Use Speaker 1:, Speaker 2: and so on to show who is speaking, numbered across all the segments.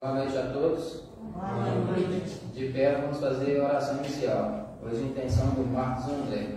Speaker 1: Boa noite a todos.
Speaker 2: Boa noite.
Speaker 1: De pé, vamos fazer a oração inicial. Hoje, a intenção do Marcos José.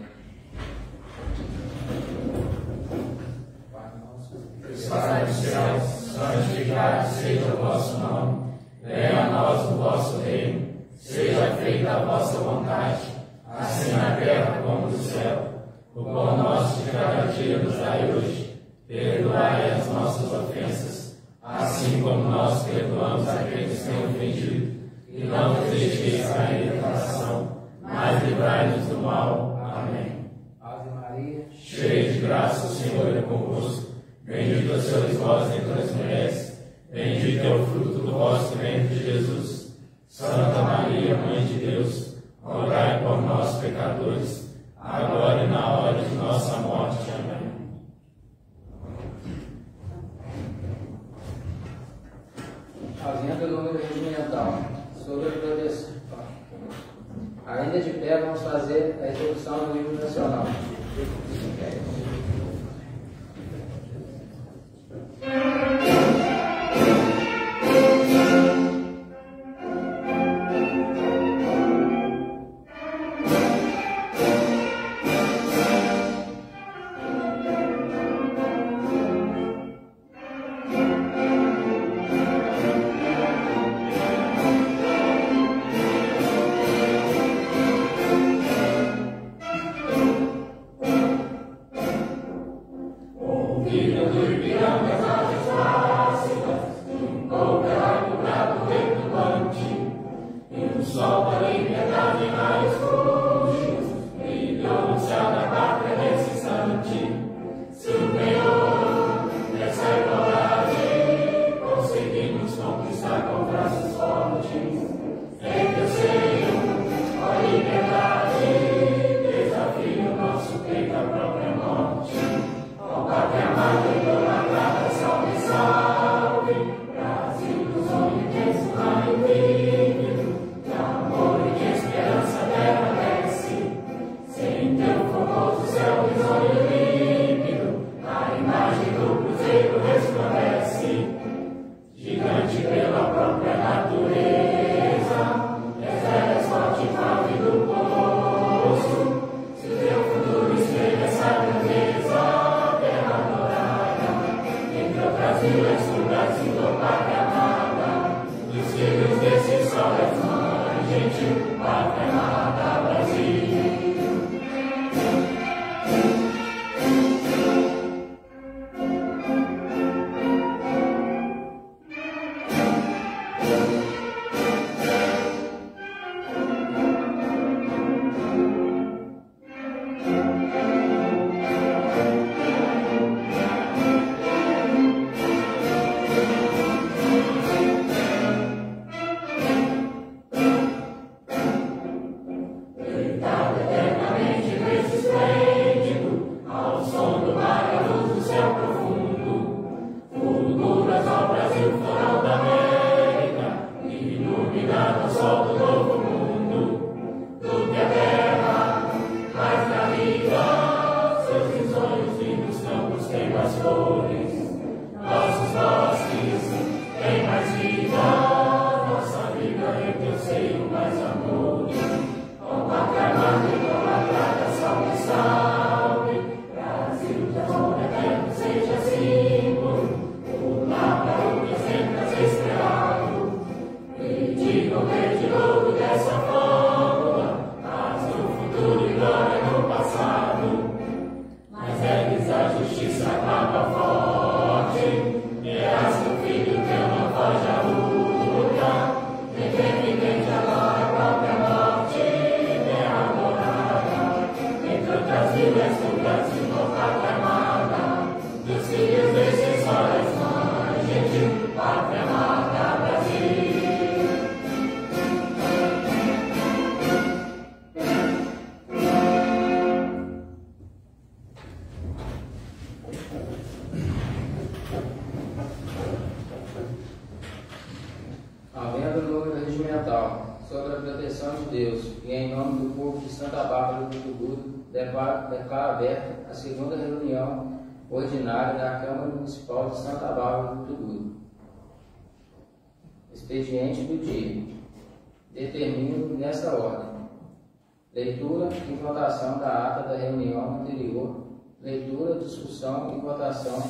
Speaker 3: Que estais nos céus, santificado seja o vosso nome. Venha a nós o vosso reino. Seja feita a vossa vontade, assim na terra como no céu. O pão nosso de cada dia nos dai hoje. Perdoai as nossas ofensas, assim como nós perdoamos aqueles que têm ofendido. E não nos deixeis cair em tentação, mas livrai-nos do mal. Amém.
Speaker 1: Ave Maria,
Speaker 3: cheia de graça, o Senhor é convosco. Bendita sois vós entre as mulheres, bendito é o fruto do vosso ventre, Jesus. Santa Maria, Mãe de Deus, rogai por nós, pecadores, agora e na hora de nossa morte. Amém.
Speaker 1: ausente do número regimental, sobre a proteção. Ainda de pé, vamos fazer a execução do hino nacional. Sobre a proteção de Deus e em nome do povo de Santa Bárbara do Tucuruí, declaro aberta a segunda reunião ordinária da Câmara Municipal de Santa Bárbara do Tucuruí. Expediente do dia. Determino nesta ordem: leitura e votação da ata da reunião anterior, leitura, discussão e votação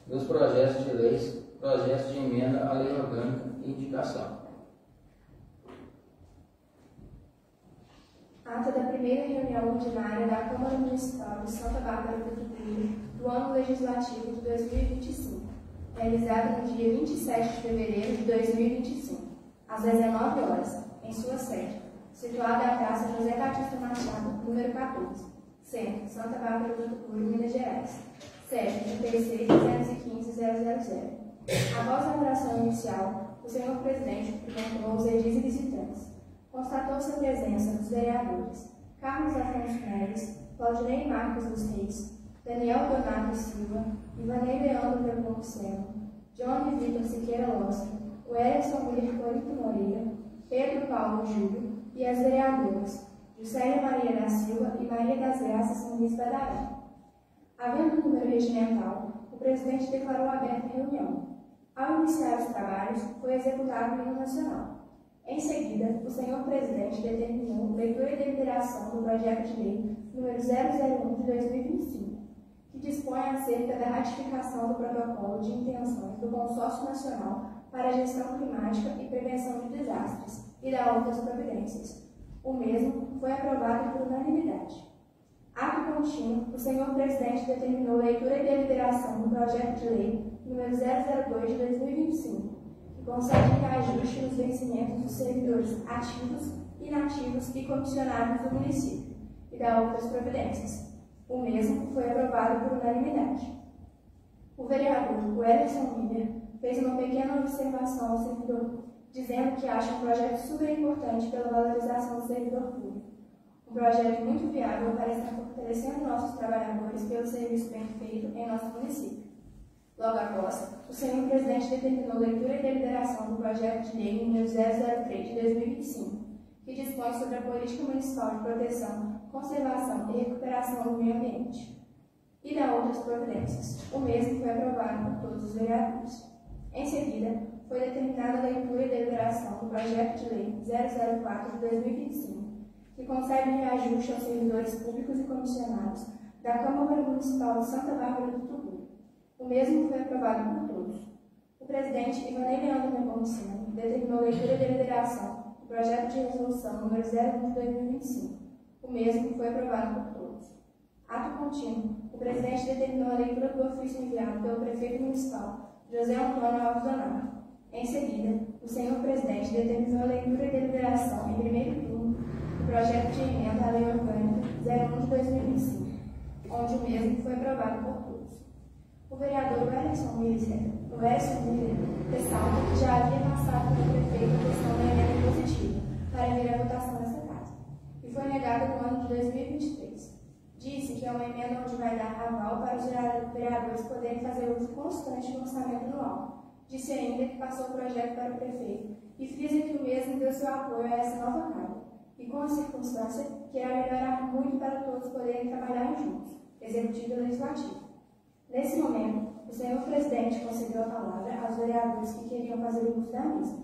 Speaker 1: dos projetos de leis, projetos de emenda à lei orgânica e indicação.
Speaker 2: Ata da primeira reunião ordinária da Câmara Municipal de Santa Bárbara do Tucuruí do ano legislativo de 2025, realizada no dia 27 de fevereiro de 2025, às 19 horas, em sua sede, situada na Praça José Batista Machado, número 14, Centro, Santa Bárbara do Tucuruí, Minas Gerais, sede 36.215.000. Após a oração inicial, o senhor presidente cumprimentou os edis e visitantes. Constatou-se a presença dos vereadores Carlos Afonso Neves, Claudinei Marcos dos Reis, Daniel Donato Silva, Ivanei Leandro Nepomuceno, Johnny Vitor Siqueira Losca, Wellington William Corito Moreira, Pedro Paulo Júlio e as vereadoras Juscelia Maria da Silva e Maria das Graças São Luís Badaré. Havendo um número regimental, o presidente declarou aberta a reunião. Ao iniciar os trabalhos, foi executado o hino nacional. Em seguida, o senhor presidente determinou leitura e deliberação do projeto de lei número 001 de 2025, que dispõe acerca da ratificação do protocolo de intenções do Consórcio Nacional para a Gestão Climática e Prevenção de Desastres e da outras providências. O mesmo foi aprovado por unanimidade. Ato contínuo, o senhor presidente determinou leitura e deliberação do projeto de lei número 002 de 2025, que concede reajuste nos vencimentos dos servidores ativos, inativos e comissionados do município e da outras providências. O mesmo foi aprovado por unanimidade. O vereador Wellington Miller fez uma pequena observação ao servidor, dizendo que acha um projeto super importante pela valorização do servidor público. Um projeto muito viável para estar fortalecendo nossos trabalhadores pelo serviço bem feito em nosso município. Logo após, o senhor presidente determinou leitura e deliberação do projeto de lei número 003 de 2025, que dispõe sobre a política municipal de proteção, conservação e recuperação do meio ambiente e da outras providências. O mesmo foi aprovado por todos os vereadores. Em seguida, foi determinada a leitura e deliberação do projeto de lei 004 de 2025, que concede reajuste aos servidores públicos e comissionados da Câmara Municipal de Santa Bárbara do Tucuruí. O mesmo foi aprovado por todos. O presidente Ivanei Leandro Nepomuceno determinou leitura e deliberação do projeto de resolução número 01 de 2025. O mesmo foi aprovado por todos. Ato contínuo, o presidente determinou a leitura do ofício enviado pelo prefeito municipal, José Antônio Alves Donato. Em seguida, o senhor presidente determinou a leitura e deliberação em primeiro turno do projeto de emenda à lei orgânica 01 de 2025, onde o mesmo foi aprovado por todos. O vereador Wellington Miller ressalta que já havia passado pelo prefeito a questão da emenda positiva para vir à votação nessa casa, e foi negada no ano de 2023. Disse que é uma emenda onde vai dar aval para os vereadores poderem fazer uso constante do orçamento anual. Disse ainda que passou o projeto para o prefeito e frisa que o mesmo deu seu apoio a essa nova Câmara, e com a circunstância que irá melhorar muito para todos poderem trabalhar juntos, Executivo e Legislativo. Nesse momento, o senhor presidente concedeu a palavra aos vereadores que queriam fazer uso da mesma.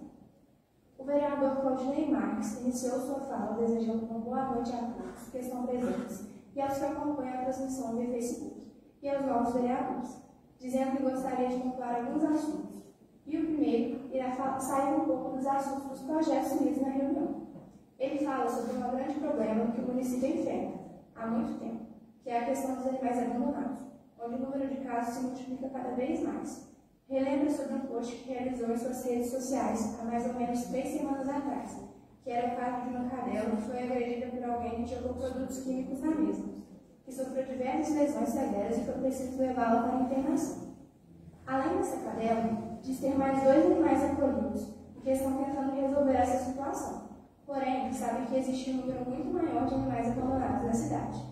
Speaker 2: O vereador Claudinei Marques iniciou sua fala desejando uma boa noite a todos que estão presentes e aos que acompanham a transmissão via Facebook, e aos novos vereadores, dizendo que gostaria de pontuar alguns assuntos. E o primeiro irá sair um pouco dos assuntos dos projetos lidos na reunião. Ele fala sobre um grande problema que o município enfrenta há muito tempo, que é a questão dos animais abandonados, onde o número de casos se multiplica cada vez mais. Relembra sobre um post que realizou em suas redes sociais há mais ou menos 3 semanas atrás, que era o caso de uma cadela que foi agredida por alguém que jogou produtos químicos na mesma, que sofreu diversas lesões severas e foi preciso levá-la para a internação. Além dessa cadela, diz ter mais 2 animais acolhidos, e que estão tentando resolver essa situação. Porém, sabe que existe um número muito maior de animais abandonados na cidade.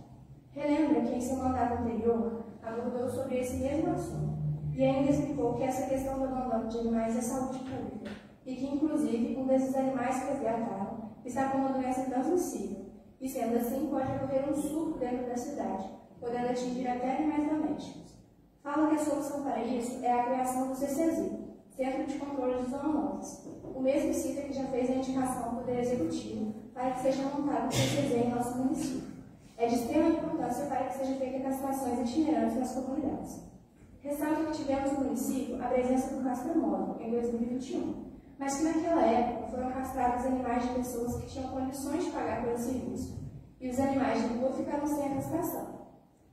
Speaker 2: Relembra que em seu mandato anterior abordou sobre esse mesmo assunto e ainda explicou que essa questão do abandono de animais é saúde pública e que, inclusive, um desses animais que resgataram está com uma doença transmissível e, sendo assim, pode ocorrer um surto dentro da cidade, podendo atingir até animais domésticos. Fala que a solução para isso é a criação do CCZ, Centro de Controle de Zoonoses. O mesmo cita que já fez a indicação ao Poder Executivo para que seja montado um CCZ em nosso município. É de extrema importância para que seja feita castrações itinerantes nas comunidades. Ressalto que tivemos no município a presença do castramóvel em 2021, mas que naquela época foram castrados animais de pessoas que tinham condições de pagar pelo serviço, e os animais de rua ficaram sem a castração.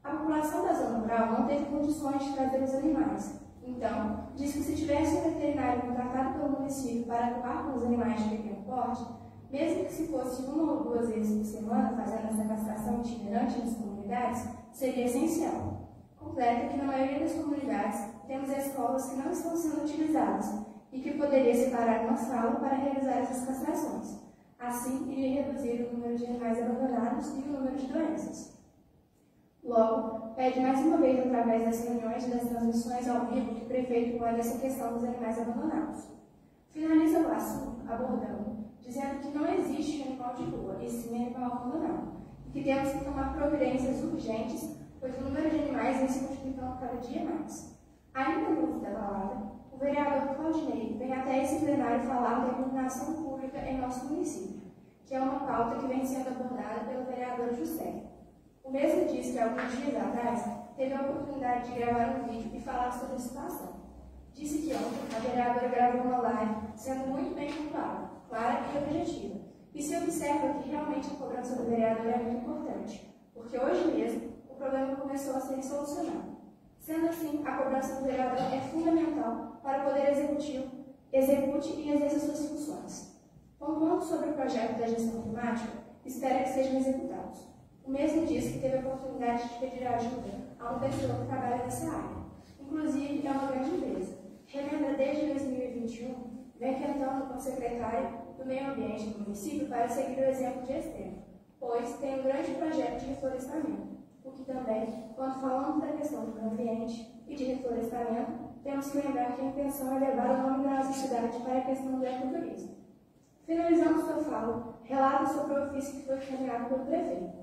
Speaker 2: A população da zona rural não teve condições de trazer os animais, então diz que se tivesse um veterinário contratado pelo município para atuar com os animais de pequeno porte, mesmo que se fosse 1 ou 2 vezes por semana fazendo essa castração itinerante nas comunidades, seria essencial. Completa que na maioria das comunidades temos escolas que não estão sendo utilizadas e que poderia separar uma sala para realizar essas castrações. Assim, iria reduzir o número de animais abandonados e o número de doenças. Logo, pede mais uma vez através das reuniões e das transmissões ao vivo que o prefeito olhe essa questão dos animais abandonados. Finaliza o assunto abordando, dizendo que não existe animal de rua, e sim animal abandonado, e que temos que tomar providências urgentes, pois o número de animais vem se multiplicando cada dia mais. Ainda no uso da palavra, o vereador Claudinei vem até esse plenário falar da iluminação pública em nosso município, que é uma pauta que vem sendo abordada pelo vereador José. O mesmo diz que, alguns dias atrás, teve a oportunidade de gravar um vídeo e falar sobre a situação. Disse que ontem a vereadora gravou uma live sendo muito bem pontuada, clara e objetiva, e se observa que realmente a cobrança do vereador é muito importante, porque hoje mesmo o problema começou a ser solucionado. Sendo assim, a cobrança do vereador é fundamental para o Poder Executivo execute e exerça suas funções. Pontuando sobre o projeto da gestão climática, espera que sejam executados. O mesmo diz que teve a oportunidade de pedir ajuda a uma pessoa que trabalha nessa área. Inclusive, é uma grande empresa. Remenda desde 2021, vem tentando com o secretário do Meio Ambiente do município para seguir o exemplo de Estevam, pois tem um grande projeto de reflorestamento, o que também, quando falamos da questão do meio ambiente e de reflorestamento, temos que lembrar que a intenção é levar o nome da nossa cidade para a questão do ecoturismo. Finalizando sua fala, relata sobre o ofício que foi encaminhado pelo prefeito.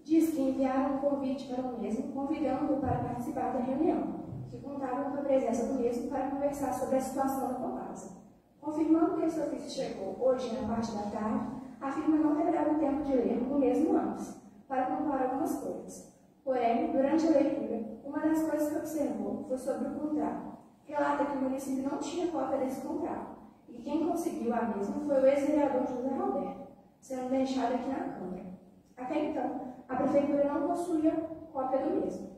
Speaker 2: Diz que enviaram um convite para o mesmo, convidando-o para participar da reunião, que contavam com a presença do mesmo para conversar sobre a situação da Copasa. Confirmando que esse ofício chegou hoje na parte da tarde, afirma não ter dado tempo de ler o mesmo antes, para pontuar algumas coisas. Porém, durante a leitura, uma das coisas que observou foi sobre o contrato. Relata que o município não tinha cópia desse contrato, e quem conseguiu a mesma foi o ex-vereador José Roberto, sendo deixado aqui na Câmara. Até então, a Prefeitura não possuía cópia do mesmo.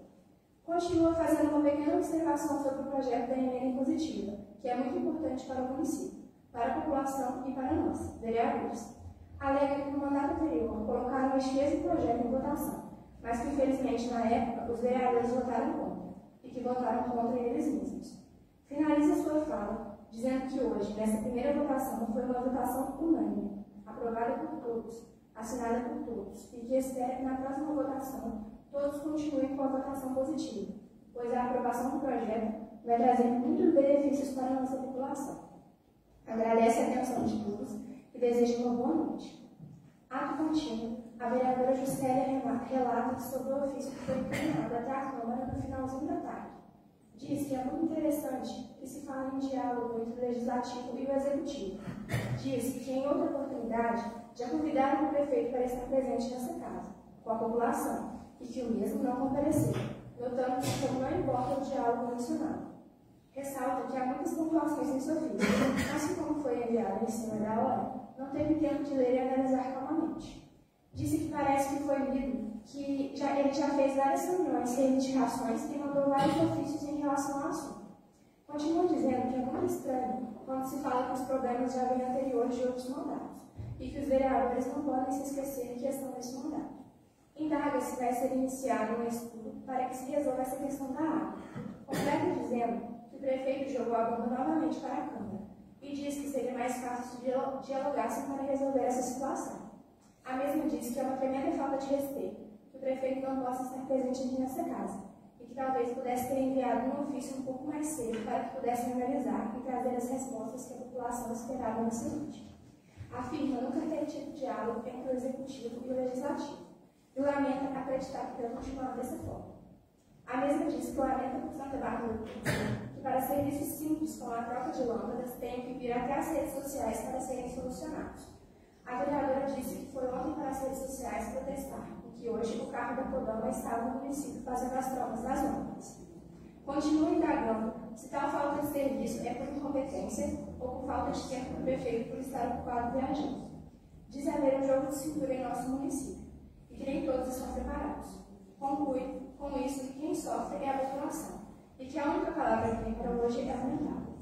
Speaker 2: Continua fazendo uma pequena observação sobre o projeto da emenda impositiva, que é muito importante para o município, para a população e para nós, vereadores. Alega que no mandato anterior colocaram este mesmo projeto em votação, mas que infelizmente na época os vereadores votaram contra, e que votaram contra eles mesmos. Finaliza sua fala dizendo que hoje, nessa primeira votação, foi uma votação unânime, aprovada por todos, assinada por todos, e que espera que na próxima votação todos continuem com a votação positiva, pois a aprovação do projeto vai trazer muitos benefícios para a nossa população. Agradece a atenção de todos e deseja uma boa noite. Ato contínuo, a vereadora Juscelia relata sobre o ofício que foi encaminhado até a Câmara no finalzinho da tarde. Diz que é muito interessante que se fale em diálogo entre o Legislativo e o Executivo. Diz que, em outra oportunidade, já convidaram o prefeito para estar presente nessa casa, com a população, e que o mesmo não compareceu, notando que como não importa o diálogo mencionado. Ressalta que há muitas pontuações nesse ofício, mas que como foi enviado em cima da hora, não teve tempo de ler e analisar calmamente. Disse que parece que foi lido que ele já fez várias reuniões, reivindicações e mandou vários ofícios em relação ao assunto. Continua dizendo que é muito estranho quando se fala que os problemas já vêm anteriores de outros mandatos e que os vereadores não podem se esquecer em questão desse mandato. Indaga se vai ser iniciado um estudo para que se resolva essa questão da água. Completa dizendo que o prefeito jogou a bomba novamente para a Câmara e diz que seria mais fácil se dialogassem para resolver essa situação. A mesma diz que é uma tremenda falta de respeito que o prefeito não possa estar presente aqui nessa casa e que talvez pudesse ter enviado um ofício um pouco mais cedo para que pudessem analisar e trazer as respostas que a população esperava na saúde. Afirma nunca ter tido diálogo entre o Executivo e o Legislativo e lamenta acreditar que deve continuar dessa forma. A mesma diz que lamenta por Santa Bárbara que para serviços simples, como a troca de lâmpadas, tenham que vir até as redes sociais para serem solucionados. A vereadora disse que foi ontem para as redes sociais protestar, e que hoje o carro da Codama estava no município fazendo as trocas das lâmpadas. Continua indagando se tal falta de serviço é por incompetência ou por falta de tempo do prefeito por estar ocupado viajando. Diz haver um jogo de cintura em nosso município, e que nem todos estão preparados. Conclui com isso que quem sofre é a população, e que a única palavra que tem para hoje é lamentável.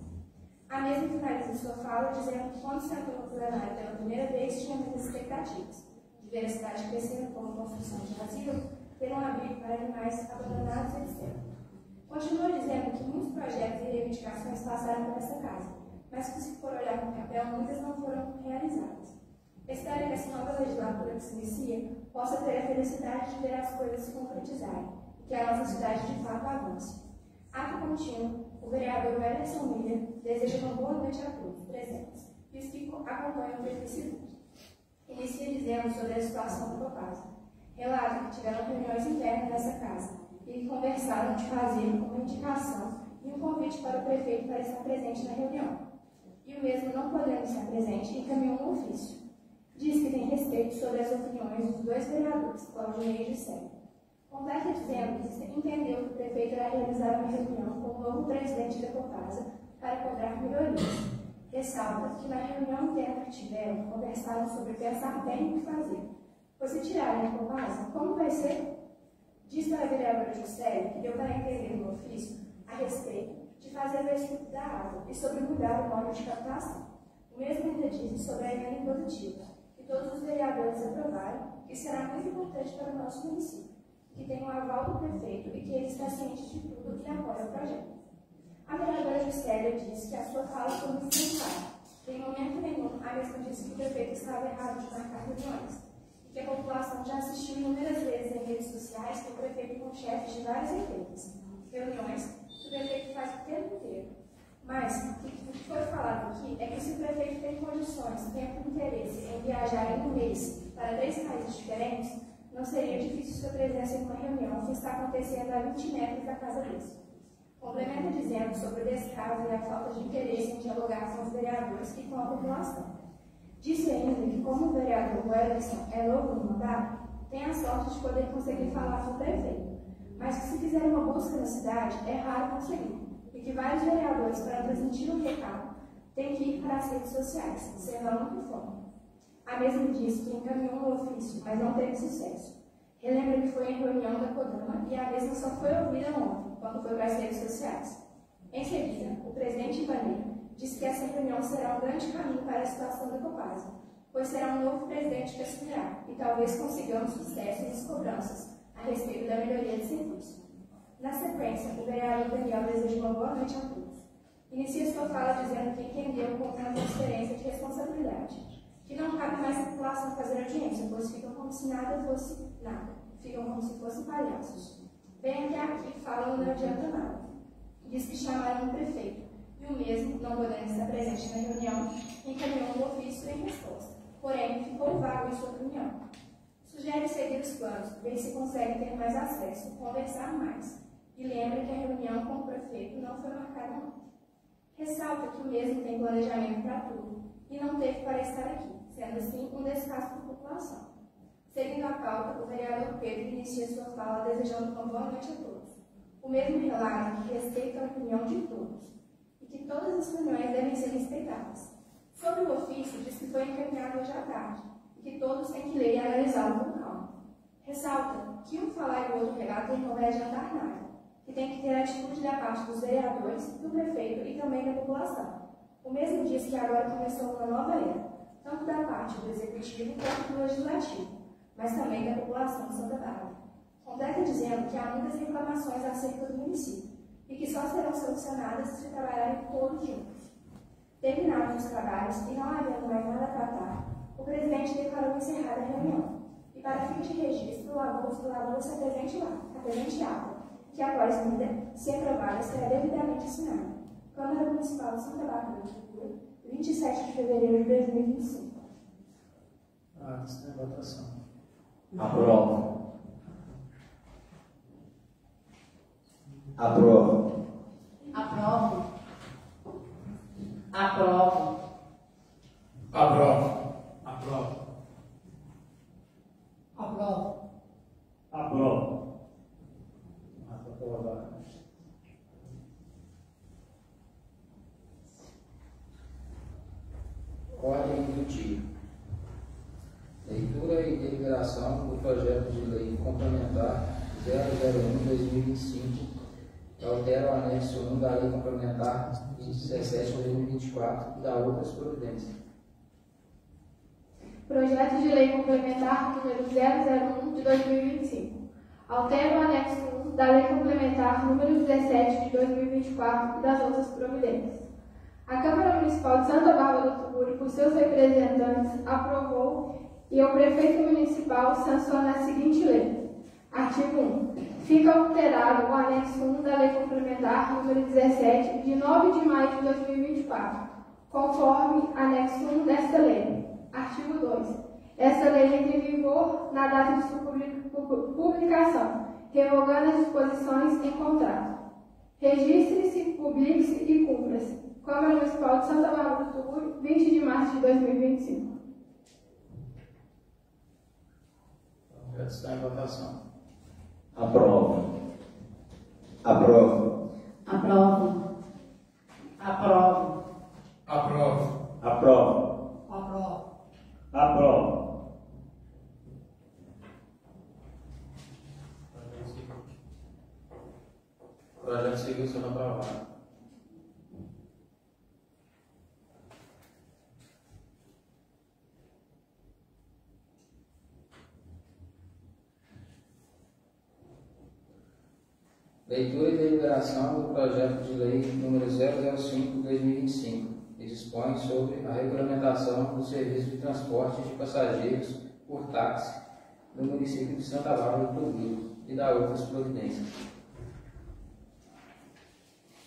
Speaker 2: A mesma finaliza sua fala dizendo que quando sentou no plenário pela primeira vez tinha muitas expectativas de ver a cidade crescendo como construção de asilo, ter um abrigo para animais abandonados, etc. Continua dizendo que muitos projetos e reivindicações passaram por essa casa, mas que se for olhar no papel, muitas não foram realizadas. Espero que essa nova legislatura que se inicia possa ter a felicidade de ver as coisas se concretizarem e que a nossa cidade de fato avance. Ato contínuo, o vereador Wellington Miller deseja uma boa noite a todos presentes e os que acompanham pelo Facebook. Inicia dizendo sobre a situação do Copasa. Relata que tiveram reuniões internas nessa casa e que conversaram de fazer uma indicação e um convite para o prefeito para estar presente na reunião. E o mesmo não podendo estar presente, encaminhou um ofício. Diz que tem respeito sobre as opiniões dos dois vereadores, Claudinei e Juscelio. Completa dizendo que entendeu que o prefeito irá realizar uma reunião com o novo presidente da Copasa para cobrar melhorias. Ressalta que na reunião interna que tiveram, conversaram sobre pensar bem o que fazer. Pois se tirarem a Copasa, como vai ser? Diz para a vereadora Juscelio que deu para entender no ofício a respeito de fazer o estudo da água e sobre mudar o modo de captação. O mesmo ainda diz sobre a emenda impositiva, que todos os vereadores aprovaram, que será muito importante para o nosso município, que tem o aval do prefeito e que ele está ciente de tudo e apoia o projeto. A vereadora Juscelio diz que a sua fala foi muito clara. Em momento nenhum, a mesma disse que o prefeito estava errado de marcar reuniões, e que a população já assistiu inúmeras vezes em redes sociais que o prefeito com chefes de várias empresas. Reuniões que o prefeito faz o tempo inteiro. Mas o que foi falado aqui é que se o prefeito tem condições, tempo e interesse em viajar em um mês para 3 países diferentes, não seria difícil sua presença em uma reunião que está acontecendo a 20 metros da casa dele. Complementa dizendo sobre o descaso e a falta de interesse em dialogar com os vereadores e com a população. Disse ainda que, como o vereador Wellington é novo no mandato, tem a sorte de poder conseguir falar com o prefeito, mas que se fizer uma busca na cidade, é raro conseguir, e que vários vereadores, para transmitir o recado, têm que ir para as redes sociais, sendo a única forma. A mesma diz que encaminhou um ofício, mas não teve sucesso. Relembra que foi em reunião da Codama e a mesma só foi ouvida ontem, quando foi para as redes sociais. Em seguida, o presidente Ibanez disse que essa reunião será um grande caminho para a situação da Copasa, pois será um novo presidente que assumirá e talvez consigamos sucesso nas cobranças a respeito da melhoria de serviço. Na sequência, o vereador Daniel deseja uma boa noite a todos. Inicia sua fala dizendo que entendeu como uma transferência de responsabilidade, que não cabe mais a população fazer audiência, pois ficam como se nada fosse nada, ficam como se fossem palhaços. Vem até aqui, falam não adianta nada. Diz que chamaram o prefeito, e o mesmo, não podendo estar presente na reunião, encaminhou um ofício em resposta, porém ficou vago em sua opinião. Sugere seguir os planos, ver se consegue ter mais acesso, conversar mais, e lembra que a reunião com o prefeito não foi marcada ontem. Ressalta que o mesmo tem planejamento para tudo, e não teve para estar aqui, sendo assim um descaso para a população. Seguindo a pauta, o vereador Pedro inicia sua fala desejando uma boa noite a todos. O mesmo relata que respeita a opinião de todos, e que todas as reuniões devem ser respeitadas. Sobre o ofício, diz que foi encaminhado hoje à tarde, e que todos têm que ler e analisá-lo com calma. Ressalta que um falar e o outro relato não vai adiantar nada, que tem que ter atitude da parte dos vereadores, do prefeito e também da população. O mesmo diz que agora começou uma nova era, tanto da parte do executivo quanto do legislativo, mas também da população de Santa Bárbara. Completa dizendo que há muitas reclamações acerca do município e que só serão solucionadas se trabalharem todos juntos. Terminados os trabalhos e não havendo mais nada a tratar, o presidente declarou encerrada a reunião e, para fins de registro, lavou-se a presente ata, que após lida, se aprovada, será devidamente assinada. Câmara Municipal de Santa Bárbara de Cultura, 27 de fevereiro de 2025.
Speaker 1: Está em votação.
Speaker 4: Aprova. Aprovo. Aprovo.
Speaker 3: Aprovo.
Speaker 5: Aprovo.
Speaker 4: Aprovo.
Speaker 5: Aprovo.
Speaker 1: Aprovado. Ordem do dia. Leitura e deliberação do projeto de lei complementar 001/2025, que altera o anexo 1 da lei complementar 17/2024 e dá outras providências.
Speaker 2: Projeto de lei complementar número 001 de 2025. Altera o anexo 1 da lei complementar número 17 de 2024 e das outras providências. A Câmara Municipal de Santa Bárbara do Tuguri, por seus representantes, aprovou e o prefeito municipal sanciona a seguinte lei. Artigo 1. Fica alterado o anexo 1 da lei complementar número 17 de 9 de maio de 2024, conforme anexo 1 desta lei. Artigo 2. Esta lei entra em vigor na data de sua publicação, revogando as disposições em contrato. Registre-se, publique-se e cumpra-se. Câmara Municipal de Santa Bárbara do Tuguri, 20 de março de 2025.
Speaker 1: Já está em votação.
Speaker 5: Aprovo. Aprovo.
Speaker 4: Aprovo. Aprovo.
Speaker 3: Aprovo.
Speaker 5: Aprovo.
Speaker 4: Aprovo.
Speaker 5: Aprovo.
Speaker 1: O projeto seguiu sendo aprovado. Leitura e deliberação do projeto de lei número 005/2025, que dispõe sobre a regulamentação do serviço de transporte de passageiros por táxi no município de Santa Bárbara do Tuguri e da outras providências.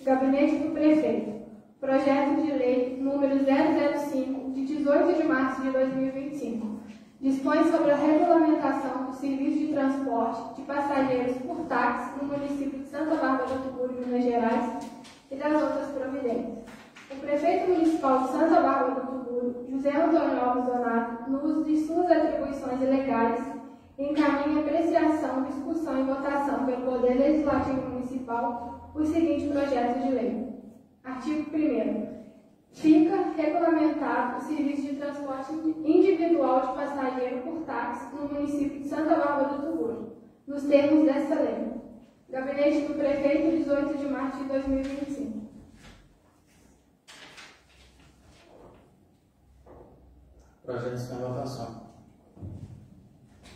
Speaker 2: Gabinete do Prefeito. Projeto de lei número 005, de 18 de março de 2025. Dispõe sobre a regulamentação do serviço de transporte de passageiros por táxi no município de Santa Bárbara do Tuguri, Minas Gerais, e das outras providências. O prefeito municipal de Santa Bárbara do Tuguri, José Antônio Alves Donato, no uso de suas atribuições legais, encaminha apreciação, discussão e votação pelo Poder Legislativo Municipal o seguinte projeto de lei. Artigo 1º. Fica regulamentado o serviço de transporte individual de passageiro por táxi no município de Santa Bárbara do Tuguri, nos termos desta lei. Gabinete do Prefeito, 18 de março de 2025.
Speaker 1: Projeto está em votação.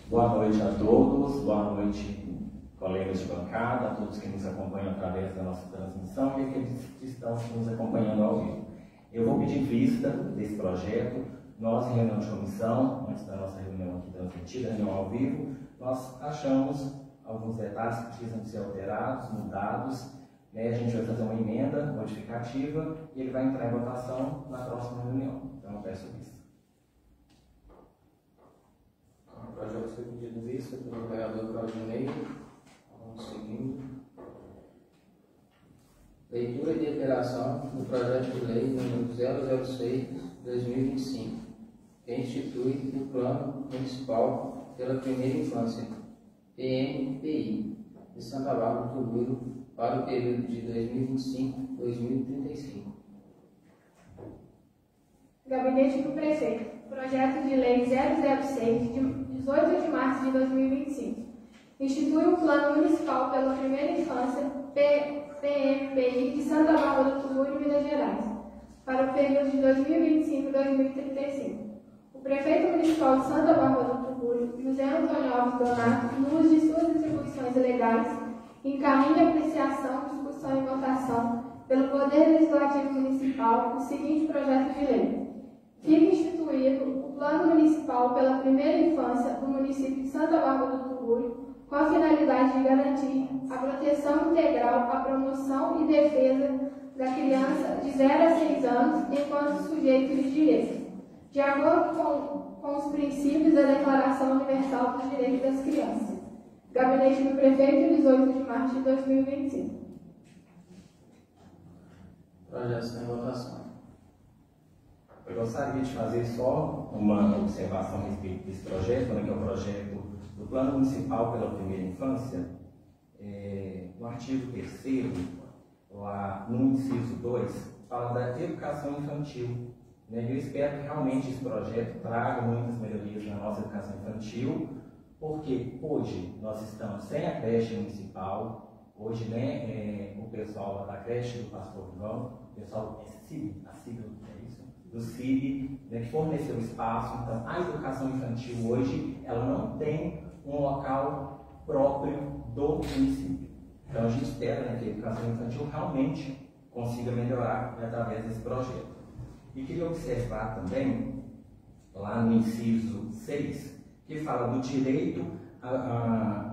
Speaker 5: Boa noite a todos, boa noite, colegas de bancada, a todos que nos acompanham através da nossa transmissão e aqueles que estão nos acompanhando ao vivo. Eu vou pedir vista desse projeto. Nós, em reunião de comissão, antes da nossa reunião aqui transmitida, reunião ao vivo, nós achamos alguns detalhes que precisam ser alterados, mudados. A gente vai fazer uma emenda modificativa e ele vai entrar em votação na próxima reunião. Então, eu peço vista.
Speaker 1: O projeto foi pedido vista pelo vereador Claudinei. Vamos seguindo. Leitura e deliberação do projeto de lei número 006/2025, que institui o Plano Municipal pela Primeira Infância, PMPI, de Santa Bárbara do Tuguri para o período de 2025-2035.
Speaker 2: Gabinete do Prefeito. Projeto de lei 006, de 18 de março de 2025. Institui o Plano Municipal pela Primeira Infância, PMPI, de Santa Bárbara do Tuguri, Minas Gerais, para o período de 2025 e 2035. O Prefeito Municipal de Santa Bárbara do Tuguri, José Antônio Alves Donato, no uso de suas atribuições legais, encaminha apreciação, discussão e votação pelo Poder Legislativo Municipal o seguinte projeto de lei. Fica instituído o Plano Municipal pela Primeira Infância do município de Santa Bárbara do Tuguri, com a finalidade de garantir a proteção integral, a promoção e defesa da criança de 0 a 6 anos enquanto sujeito de direitos, de acordo com os princípios da Declaração Universal dos Direitos das Crianças. Gabinete do Prefeito, 18 de março de 2025.
Speaker 1: O projeto está em votação.
Speaker 5: Eu gostaria de fazer só uma observação a respeito desse projeto, né, que é o projeto do Plano Municipal pela Primeira Infância. No artigo 3º, lá no inciso 2, fala da educação infantil. Né? Eu espero que realmente esse projeto traga muitas melhorias na nossa educação infantil, porque hoje nós estamos sem a creche municipal, hoje, né, o pessoal da creche do Pastor João, o pessoal CIB, a sigla é isso? Do CIB, né, que forneceu espaço. Então, a educação infantil hoje, ela não tem um local próprio do município. Então, a gente espera, né, que a educação infantil realmente consiga melhorar, né, através desse projeto. E queria observar também, lá no inciso 6, que fala do direito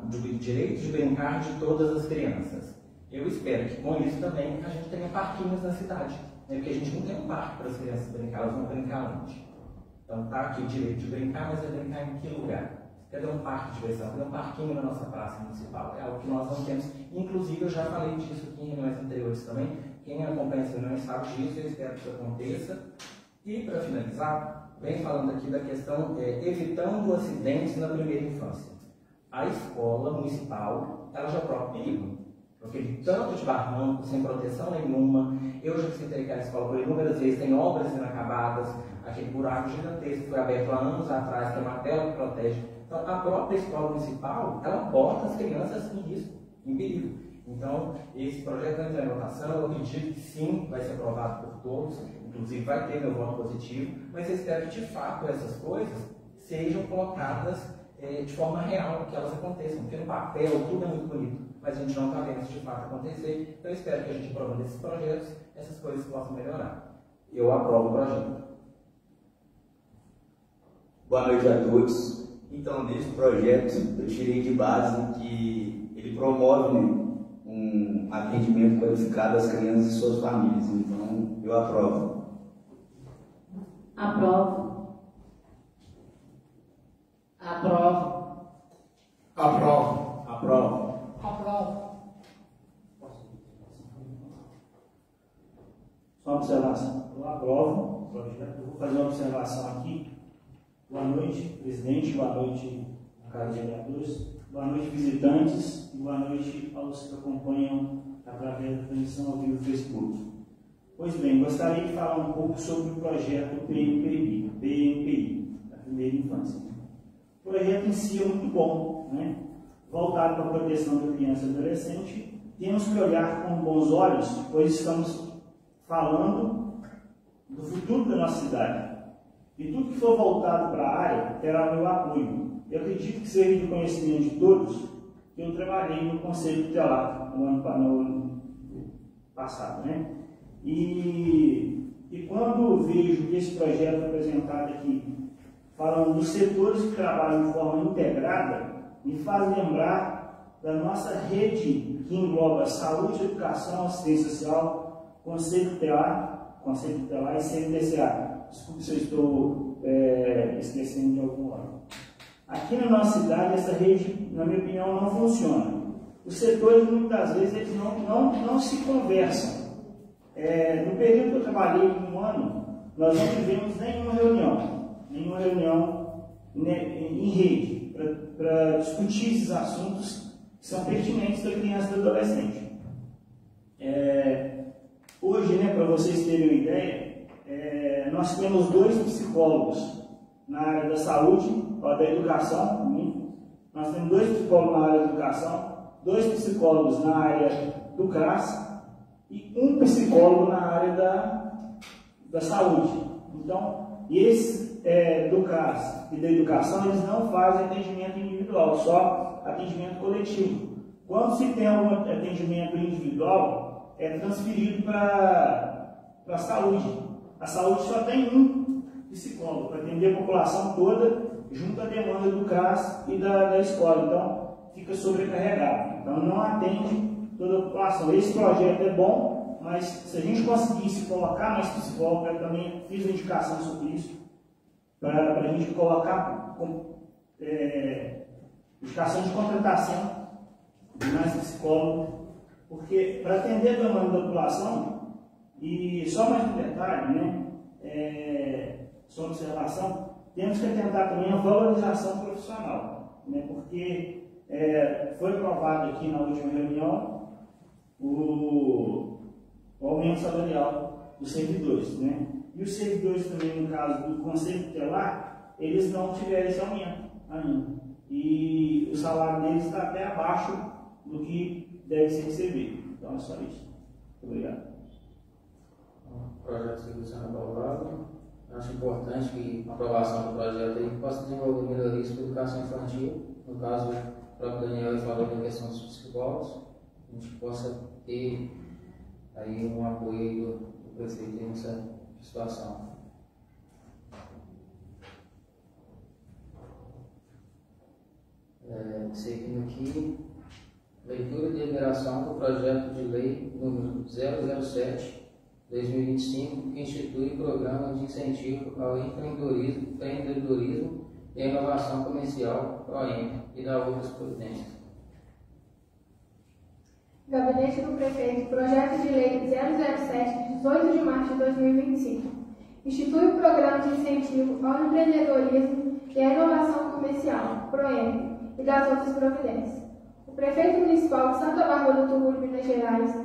Speaker 5: de brincar de todas as crianças. Eu espero que com isso também a gente tenha parquinhos na cidade, né? Porque a gente não tem um parque para as crianças brincar, elas vão brincar onde? Então está aqui o direito de brincar, mas é brincar em que lugar? Cadê um parque de diversão? Cadê um parquinho na nossa praça municipal? É algo que nós não temos. Inclusive, eu já falei disso aqui em reuniões anteriores também. Quem acompanha as reuniões sabe disso, eu espero que isso aconteça. E, para finalizar, vem falando aqui da questão evitando acidentes na primeira infância. A escola municipal, ela já corre perigo. Porque tanto de barranco, sem proteção nenhuma, eu já visitei aquela escola por inúmeras vezes, tem obras inacabadas, aquele buraco gigantesco que foi aberto há anos atrás, que é uma tela que protege. Então, a própria escola municipal, ela bota as crianças em risco, em perigo. Então, esse projeto entra em votação, eu acredito que sim, vai ser aprovado por todos, inclusive vai ter meu voto positivo, mas eu espero que, de fato, essas coisas sejam colocadas de forma real, que elas aconteçam, porque no papel tudo é muito bonito, mas a gente não está vendo isso de fato acontecer. Então, eu espero que a gente, aprovando esses projetos, essas coisas possam melhorar. Eu aprovo o projeto.
Speaker 6: Boa noite a todos. Então, nesse projeto, eu tirei de base que ele promove um atendimento qualificado às crianças e suas famílias. Então, eu aprovo.
Speaker 4: Aprovo. Aprovo.
Speaker 3: Aprovo.
Speaker 5: Aprovo.
Speaker 4: Aprovo.
Speaker 7: Só uma observação. Eu aprovo o projeto. Eu vou fazer uma observação aqui. Boa noite, presidente. Boa noite, caros vereadores. Boa noite, visitantes. E boa noite aos que acompanham através da transmissão ao vivo do Facebook. Pois bem, gostaria de falar um pouco sobre o projeto PMPI, da primeira infância. O projeto em si é muito bom, né? Voltado para a proteção da criança e adolescente. Temos que olhar com bons olhos, pois estamos falando do futuro da nossa cidade. E tudo que for voltado para a área terá meu apoio. Eu acredito que seja de conhecimento de todos que eu trabalhei no Conselho Tutelar no ano passado, né? E quando vejo que esse projeto apresentado aqui, falando dos setores que trabalham de forma integrada, me faz lembrar da nossa rede que engloba saúde, educação, assistência social, Conselho Tutelar e CNTCA. Desculpe se eu estou esquecendo de algum órgão. Aqui na nossa cidade, essa rede, na minha opinião, não funciona. Os setores, muitas vezes, eles não se conversam. No período que eu trabalhei, em um ano, nós não tivemos nenhuma reunião em rede para discutir esses assuntos que são pertinentes da criança e do adolescente. Hoje, né, para vocês terem uma ideia, nós temos 2 psicólogos na área da saúde, ou da educação. Nós temos 2 psicólogos na área da educação, 2 psicólogos na área do CRAS e 1 psicólogo na área da saúde. Então, esses do CRAS e da educação, eles não fazem atendimento individual, só atendimento coletivo. Quando se tem algum atendimento individual, é transferido para a saúde. A saúde só tem 1 psicólogo para atender a população toda, junto à demanda do CRAS e da escola. Então, fica sobrecarregado. Então, não atende toda a população. Esse projeto é bom, mas se a gente conseguisse colocar mais psicólogos, eu também fiz uma indicação sobre isso, para a gente colocar indicação de contratação de mais psicólogos, porque para atender a demanda da população, E só mais um detalhe, né? Só observação, temos que atentar também à valorização profissional, né? Porque foi aprovado aqui na última reunião o aumento salarial dos servidores, né? E os servidores também, no caso do Conselho Tutelar, eles não tiveram esse aumento ainda. E o salário deles está até abaixo do que deve ser recebido. Então é só isso. Obrigado.
Speaker 1: O projeto seguiu sendo aprovado. Acho importante que a aprovação do projeto aí possa desenvolver melhorias para a educação infantil. No caso, o próprio Daniel falou da questão dos psicólogos. A gente possa ter aí um apoio do prefeito nessa situação. Seguindo aqui, leitura e deliberação do projeto de lei número 007/2025, que institui o programa de incentivo ao empreendedorismo e à inovação comercial PROEMP e da outras providências.
Speaker 2: Gabinete do Prefeito, projeto de lei 007, de 18 de março de 2025. Institui o programa de incentivo ao empreendedorismo e à inovação comercial, PROEMP, e das outras providências. O Prefeito Municipal de Santa Bárbara do Tuguru, Minas Gerais,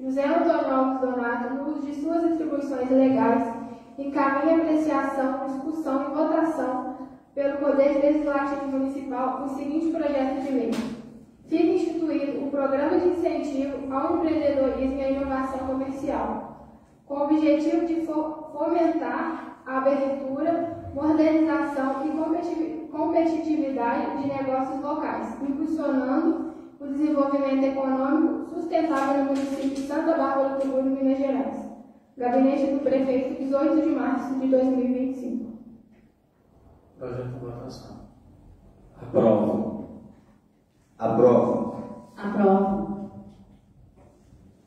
Speaker 2: José Antônio Alves Donato, no uso de suas atribuições legais, encaminha apreciação, discussão e votação pelo Poder Legislativo Municipal o seguinte projeto de lei. Fica instituído o Programa de Incentivo ao Empreendedorismo e à Inovação Comercial, com o objetivo de fomentar a abertura, modernização e competitividade de negócios locais, impulsionando o desenvolvimento econômico sustentável no município de Santa Bárbara do Tuguru, Minas Gerais. Gabinete do Prefeito, 18 de março de 2025.
Speaker 1: Projeto de votação.
Speaker 6: Aprovo. Aprovo.
Speaker 4: Aprovo.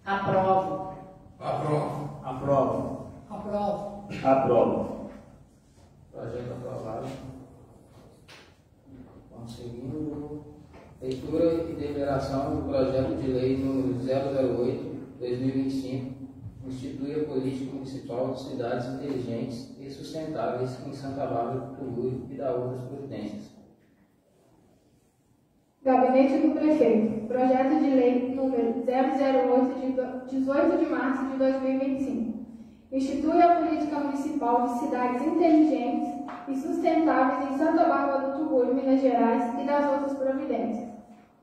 Speaker 4: Aprovo.
Speaker 3: Aprovo.
Speaker 7: Aprovo.
Speaker 4: Aprovo.
Speaker 7: Aprovo.
Speaker 1: Projeto aprovado. Vamos seguindo. Leitura e deliberação do projeto de lei número 008/2025, institui a política municipal de cidades inteligentes e sustentáveis em Santa Bárbara do Tuguru e da outras providências.
Speaker 2: Gabinete do Prefeito, projeto de lei número 008, de 18 de março de 2025. Institui a política municipal de cidades inteligentes e sustentáveis em Santa Bárbara do Tuguru, Minas Gerais e das outras providências.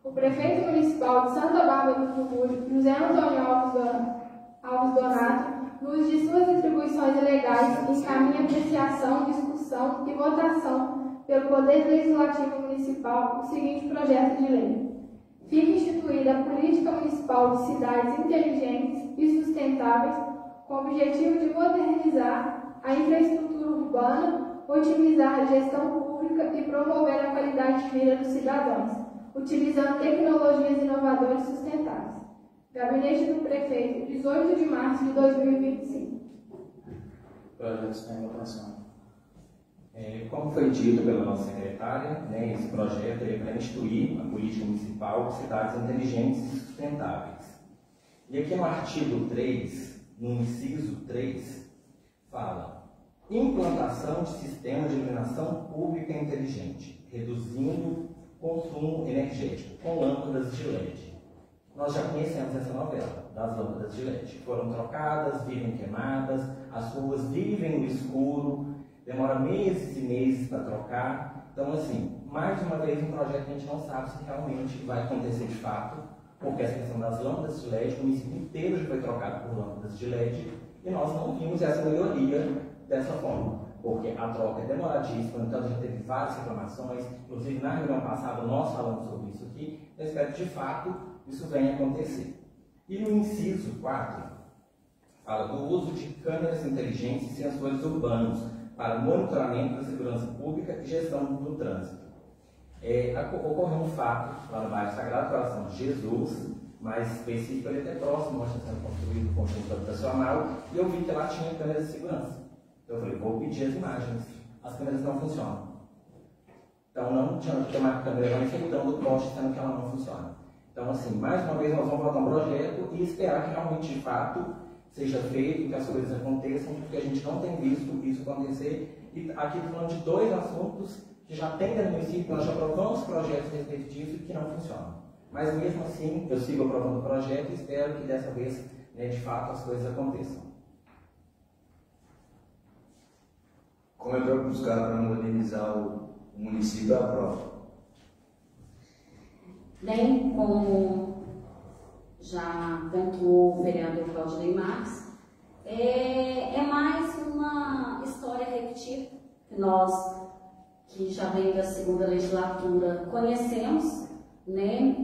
Speaker 2: O Prefeito Municipal de Santa Bárbara do Tuguru, José Antônio Alves Donato, no uso de suas atribuições legais, encaminha apreciação, discussão e votação pelo Poder Legislativo Municipal o seguinte projeto de lei. Fica instituída a Política Municipal de Cidades Inteligentes e Sustentáveis com o objetivo de modernizar a infraestrutura urbana, otimizar a gestão pública e promover a qualidade de vida dos cidadãos, utilizando tecnologias inovadoras e sustentáveis. Gabinete do Prefeito, 18 de março de 2025.
Speaker 1: Projeto está em votação.
Speaker 5: Como foi dito pela nossa secretária, né, esse projeto é para instituir a política municipal de cidades inteligentes e sustentáveis. E aqui no artigo 3, no inciso 3, fala: implantação de sistema de iluminação pública inteligente, reduzindo consumo energético com lâmpadas de LED. Nós já conhecemos essa novela das lâmpadas de LED. Foram trocadas, vivem queimadas, as ruas vivem no escuro, demora meses e meses para trocar. Então, assim, mais uma vez um projeto que a gente não sabe se realmente vai acontecer de fato, porque essa questão das lâmpadas de LED, o município inteiro já foi trocado por lâmpadas de LED e nós não vimos essa melhoria dessa forma, porque a troca é demoradíssima, então já teve várias reclamações, inclusive na reunião passada nós falamos sobre isso aqui. Eu espero que de fato isso venha a acontecer. E no inciso 4, fala do uso de câmeras inteligentes e sensores urbanos para monitoramento da segurança pública e gestão do trânsito. Ocorreu um fato lá no bairro Sagrado Coração de Jesus, mais específico, ele até próximo, onde está sendo construído o conjunto habitacional, e eu vi que lá tinha câmeras de segurança. Então eu falei, vou pedir as imagens. As câmeras não funcionam. Então não tinha que ter uma câmera lá infectando o poste, sendo que ela não funciona. Então, assim, mais uma vez nós vamos votar um projeto e esperar que realmente, de fato, seja feito, que as coisas aconteçam, porque a gente não tem visto isso acontecer. E aqui estou falando de dois assuntos que já tem no município, nós já aprovamos projetos respectivos e que não funcionam. Mas mesmo assim, eu sigo aprovando o projeto e espero que dessa vez, né, de fato, as coisas aconteçam.
Speaker 6: Como é para buscar para modernizar o município, eu aprovo.
Speaker 4: Bem, como já pontuou o vereador Claudinei Marques, é mais uma história repetida que nós, que já vem da segunda legislatura, conhecemos, né?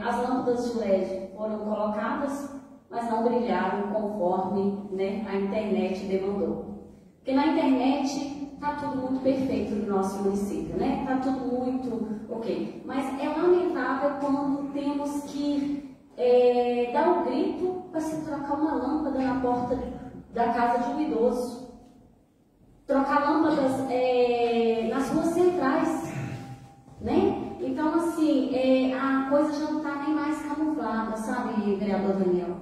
Speaker 4: As lâmpadas de LED foram colocadas, mas não brilharam conforme, né, a internet demandou. Porque na internet está tudo muito perfeito no nosso município, né? Está tudo muito ok. Mas é lamentável quando temos que dar um grito para se trocar uma lâmpada na porta da casa de um idoso. Trocar lâmpadas nas ruas centrais, né? Então, assim, a coisa já não está nem mais camuflada, sabe, vereador Daniel?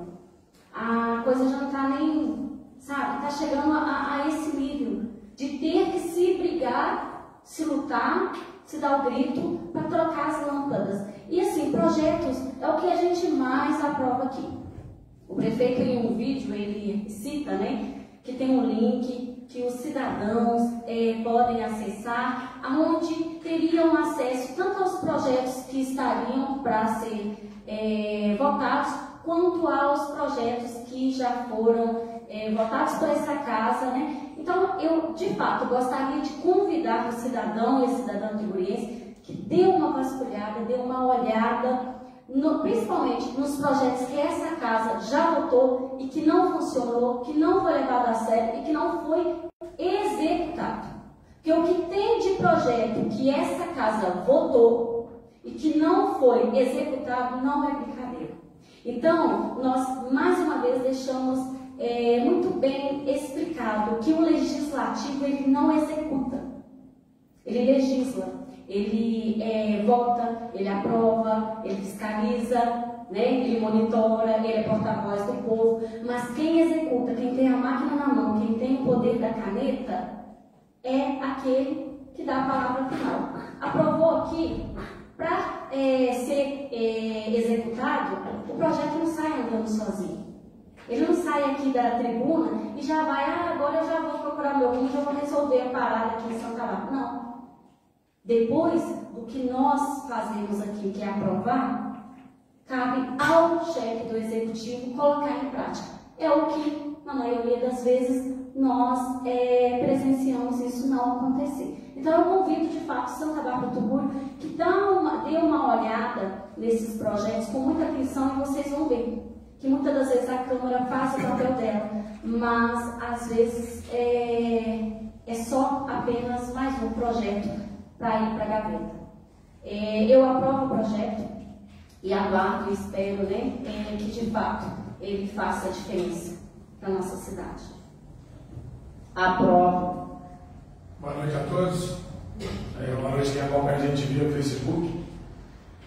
Speaker 4: A coisa já não está nem, sabe, está chegando a esse nível de ter que se brigar, se lutar, se dar o grito para trocar as lâmpadas. E assim, projetos é o que a gente mais aprova aqui. O prefeito, em um vídeo, ele cita, né, que tem um link que os cidadãos podem acessar, aonde teriam acesso tanto aos projetos que estariam para ser votados, quanto aos projetos que já foram votados por essa casa, né? Então, eu, de fato, gostaria de convidar o cidadão e a cidadã tiburiense que dê uma vasculhada, dê uma olhada, principalmente nos projetos que essa casa já votou e que não funcionou, que não foi levado a sério e que não foi executado. Porque o que tem de projeto que essa casa votou e que não foi executado não é brincadeira. Então, nós mais uma vez deixamos muito bem explicado que o legislativo ele não executa, ele legisla, ele vota, ele aprova, ele fiscaliza, né? Ele monitora, ele é porta-voz do povo, mas quem executa, quem tem a máquina na mão, quem tem o poder da caneta, é aquele que dá a palavra final. Aprovou aqui, para ser executado, o projeto não sai andando sozinho. Ele não sai aqui da tribuna e já vai, agora eu já vou procurar meu rumo, já vou resolver a parada aqui em Santa Bárbara. Não. Depois do que nós fazemos aqui, que é aprovar, cabe ao chefe do executivo colocar em prática. É o que, na maioria das vezes, nós presenciamos isso não acontecer. Então, eu convido, de fato, Santa Bárbara do Tuburo que dê uma olhada nesses projetos com muita atenção e vocês vão ver que muitas das vezes a Câmara faz o papel dela, mas às vezes é só apenas mais um projeto para ir para a gaveta. Eu aprovo o projeto e aguardo e espero, né, que de fato ele faça a diferença para a nossa cidade. Aprovo.
Speaker 3: Boa noite a todos. Uma vez que acompanha a gente via Facebook,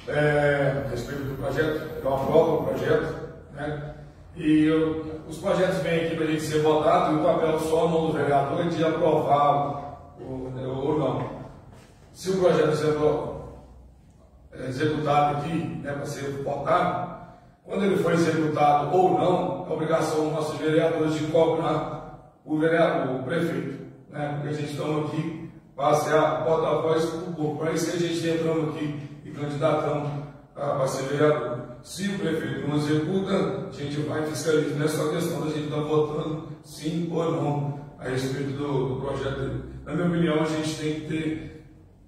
Speaker 3: a respeito do projeto, eu aprovo o projeto, né? E os projetos vêm aqui para a gente ser votado e o papel só no vereador de aprovar ou não. Se o projeto ser executado aqui, né, para ser votado, quando ele for executado ou não, é obrigação dos nossos vereadores de cobrar o prefeito, né? Porque a gente está aqui para ser a porta-voz do povo. Para isso que a gente está entrando aqui e candidatamos para ser vereador. Se o prefeito não executa, a gente vai fiscalizar. Não é só questão da gente estar votando sim ou não a respeito do projeto dele. Na minha opinião, a gente tem que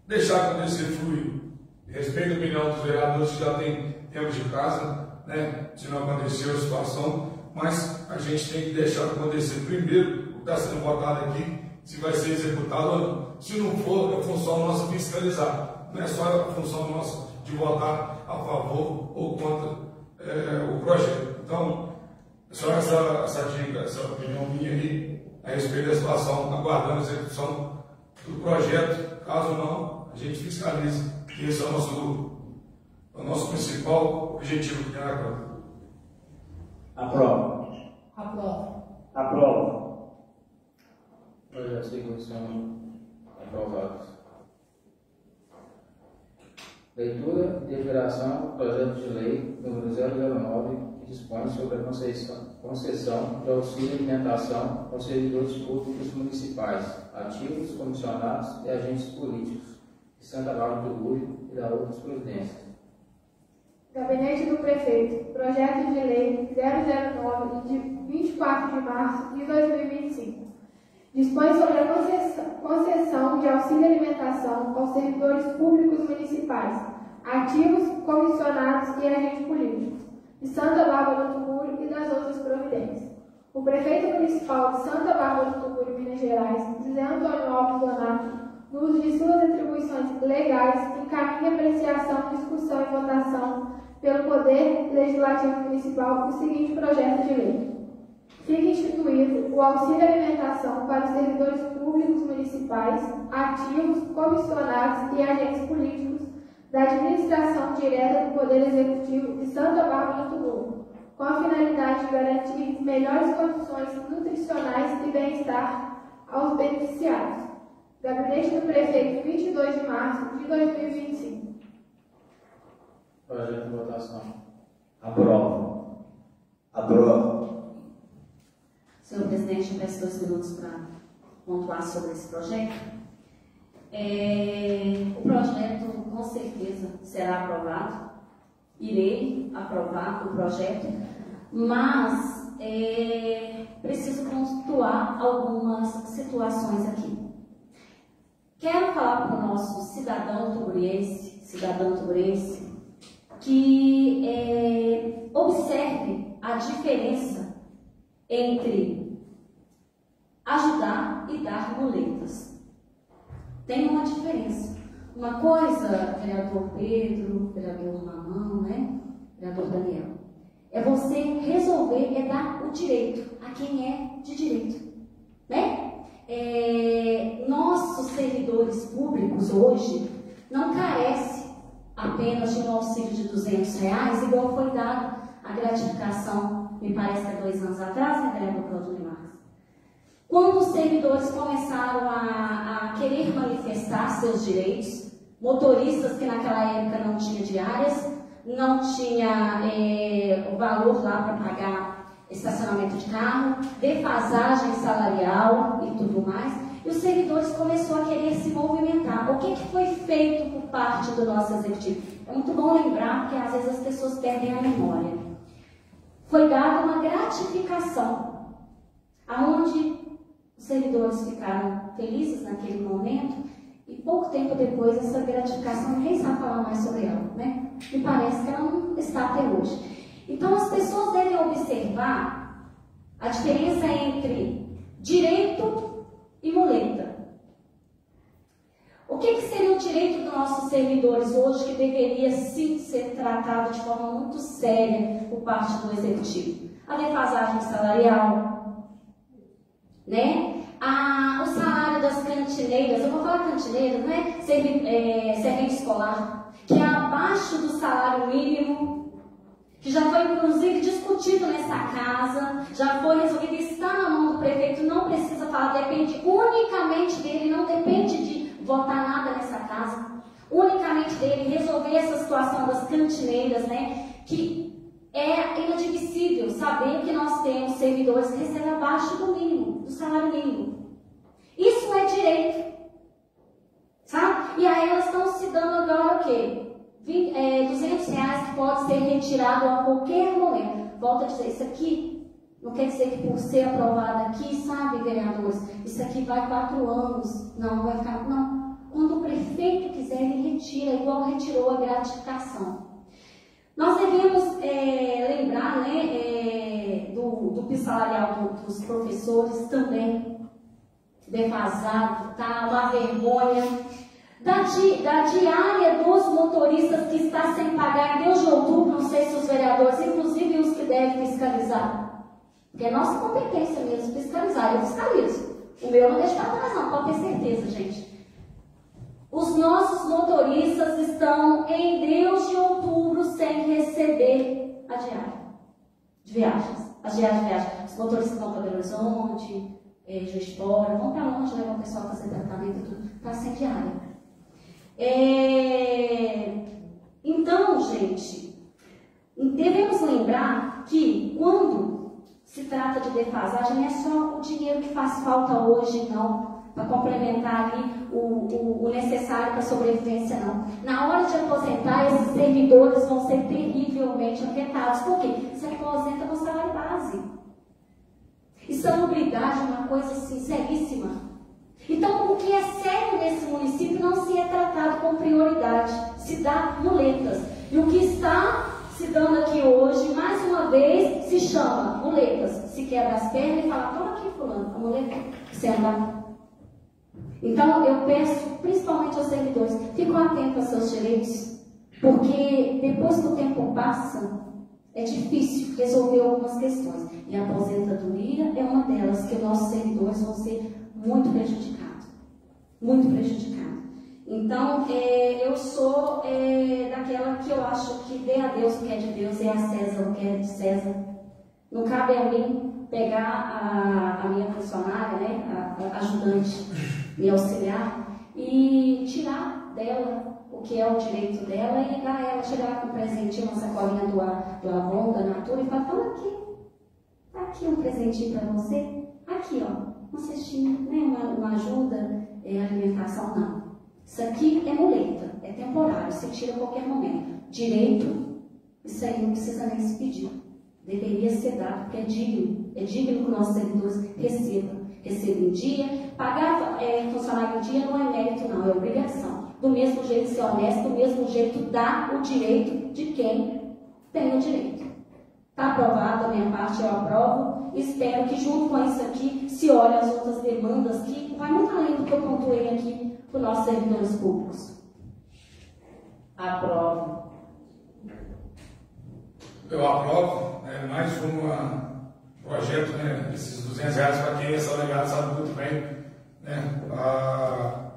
Speaker 3: deixar acontecer fluir. Respeito a opinião dos vereadores que já tem tempo de casa, né? Se não aconteceu a situação, mas a gente tem que deixar acontecer primeiro o que está sendo votado aqui, se vai ser executado ou não. Se não for, é função nossa fiscalizar. Não é só a função nossa de votar a favor ou contra o projeto. Então, só essa dica, essa opinião minha aí a respeito da situação, aguardando a execução do projeto. Caso não, a gente fiscaliza. E esse é o nosso principal objetivo aqui na Câmara.
Speaker 5: Aprovo.
Speaker 4: Aprovo.
Speaker 3: Aprova.
Speaker 7: Aprova.
Speaker 1: Projetos seguintes são aprovados. Leitura e deliberação do projeto de lei número 009, que dispõe sobre a concessão de auxílio alimentação aos servidores públicos municipais, ativos, comissionados e agentes políticos de Santa Bárbara do Bugio e da outras providências.
Speaker 2: Gabinete do Prefeito, projeto de lei 009, de 24 de março de 2025. Dispõe sobre a concessão de auxílio alimentação aos servidores públicos municipais, ativos, comissionados e agentes políticos, de Santa Bárbara do Tuguri e das outras providências. O prefeito municipal de Santa Bárbara do Tuguri, Minas Gerais, José Antônio Alves Donato, no uso de suas atribuições legais, encaminha apreciação, discussão e votação pelo Poder Legislativo Municipal o seguinte projeto de lei. Fica instituído o auxílio alimentação para os servidores públicos municipais, ativos, comissionados e agentes políticos da administração direta do Poder Executivo de Santa Bárbara do Tuguri, com a finalidade de garantir melhores condições nutricionais e bem-estar aos beneficiários. Gabinete do Prefeito, 22 de março de 2025.
Speaker 1: Projeto de votação.
Speaker 5: Aprova.
Speaker 6: Aprova.
Speaker 4: Senhor presidente, eu peço 2 minutos para pontuar sobre esse projeto. O projeto, com certeza, será aprovado. Irei aprovar o projeto, mas preciso pontuar algumas situações aqui. Quero falar para o nosso cidadão tuguriense, que observe a diferença entre ajudar e dar muletas. Tem uma diferença. Uma coisa, vereador Pedro, vereador Mamão, né? Vereador Daniel, é você resolver, é dar o direito a quem é de direito, né? Nossos servidores públicos hoje não carecem apenas de um auxílio de R$200, igual foi dado a gratificação, me parece que há 2 anos atrás, né, vereador Claudio Marques? Quando os servidores começaram a querer manifestar seus direitos, motoristas que naquela época não tinham diárias, não tinha o valor lá para pagar estacionamento de carro, defasagem salarial e tudo mais, e os servidores começaram a querer se movimentar. O que foi feito por parte do nosso executivo? É muito bom lembrar, porque às vezes as pessoas perdem a memória. Foi dada uma gratificação, aonde os servidores ficaram felizes naquele momento, e pouco tempo depois essa gratificação, ninguém sabe falar mais sobre ela, né? Me parece que ela não está até hoje. Então as pessoas devem observar a diferença entre direito e muleta. O que seria o direito dos nossos servidores hoje, que deveria sim ser tratado de forma muito séria por parte do executivo? A defasagem salarial, né? O salário das cantineiras, eu vou falar cantineiras, né? Servente escolar, que é abaixo do salário mínimo, que já foi inclusive discutido nessa casa, já foi resolvido, está na mão do prefeito, não precisa falar, depende unicamente dele, não depende de votar nada nessa casa, unicamente dele resolver essa situação das cantineiras, né? Que é inadmissível saber que nós temos servidores que recebem abaixo do mínimo, do salário mínimo. Isso é direito, sabe? E aí elas estão se dando agora o quê? R$200 que pode ser retirado a qualquer momento. Volto a dizer, isso aqui não quer dizer que por ser aprovado aqui, sabe, vereadores, isso aqui vai 4 anos, não vai ficar, não. Quando o prefeito quiser, ele retira, igual retirou a gratificação. Nós devemos lembrar, né, do piso salarial dos professores também, defasado, tá? Uma vergonha. Da diária dos motoristas que está sem pagar em Deus de outubro, não sei se os vereadores, inclusive os que devem fiscalizar, porque é nossa competência mesmo fiscalizar, eu fiscalizo. O meu não deixa para trás não, pode ter certeza, gente. Os nossos motoristas estão em Deus de outubro sem receber a diária de viagens, as diárias de viagem. Os motoristas que vão para Belo Horizonte, Juiz de Fora, vão para longe, levam o pessoal a fazer tratamento, tudo está sem diária. Então, gente, devemos lembrar que quando se trata de defasagem, não é só o dinheiro que faz falta hoje, não, para complementar ali o necessário para a sobrevivência, não. Na hora de aposentar, esses servidores vão ser terrivelmente afetados. Por quê? Se aposenta no salário base. Insalubridade é uma coisa assim, seríssima. Então, o que é sério nesse município não se é tratado com prioridade, se dá muletas. E o que está se dando aqui hoje, mais uma vez, se chama muletas. Se quebra as pernas e fala, toma aqui, fulano, a muleta, você andar. Então, eu peço, principalmente aos servidores, fiquem atentos aos seus direitos, porque depois que o tempo passa, é difícil resolver algumas questões. E a aposentadoria é uma delas, que nossos servidores vão ser muito prejudicados. Muito prejudicados. Então, eu sou daquela que eu acho que dê a Deus o que é de Deus, e a César o que é de César. Não cabe a mim pegar a minha funcionária, né, a ajudante, me auxiliar, e tirar dela o que é o direito dela e dar a ela, chegar com um presentinho, uma sacolinha do Avon, da Natura, e falar, toma aqui, tá aqui um presentinho para você, aqui ó, uma cestinha, né, uma ajuda, alimentação, não. Isso aqui é muleta, é temporário, você tira a qualquer momento. Direito, isso aí não precisa nem se pedir. Deveria ser dado, porque é digno que nossos servidores recebam em dia. Pagar funcionário em dia não é mérito, não, é obrigação. Do mesmo jeito ser honesto, do mesmo jeito dar o direito de quem tem o direito. Está aprovado a minha parte, eu aprovo. Espero que junto com isso aqui se olhe as outras demandas que vai muito além do que eu pontuei aqui para os nossos servidores públicos. Aprovo.
Speaker 3: Eu aprovo, mais um projeto, né, esses R$200 para quem é salariado sabe muito bem, né, a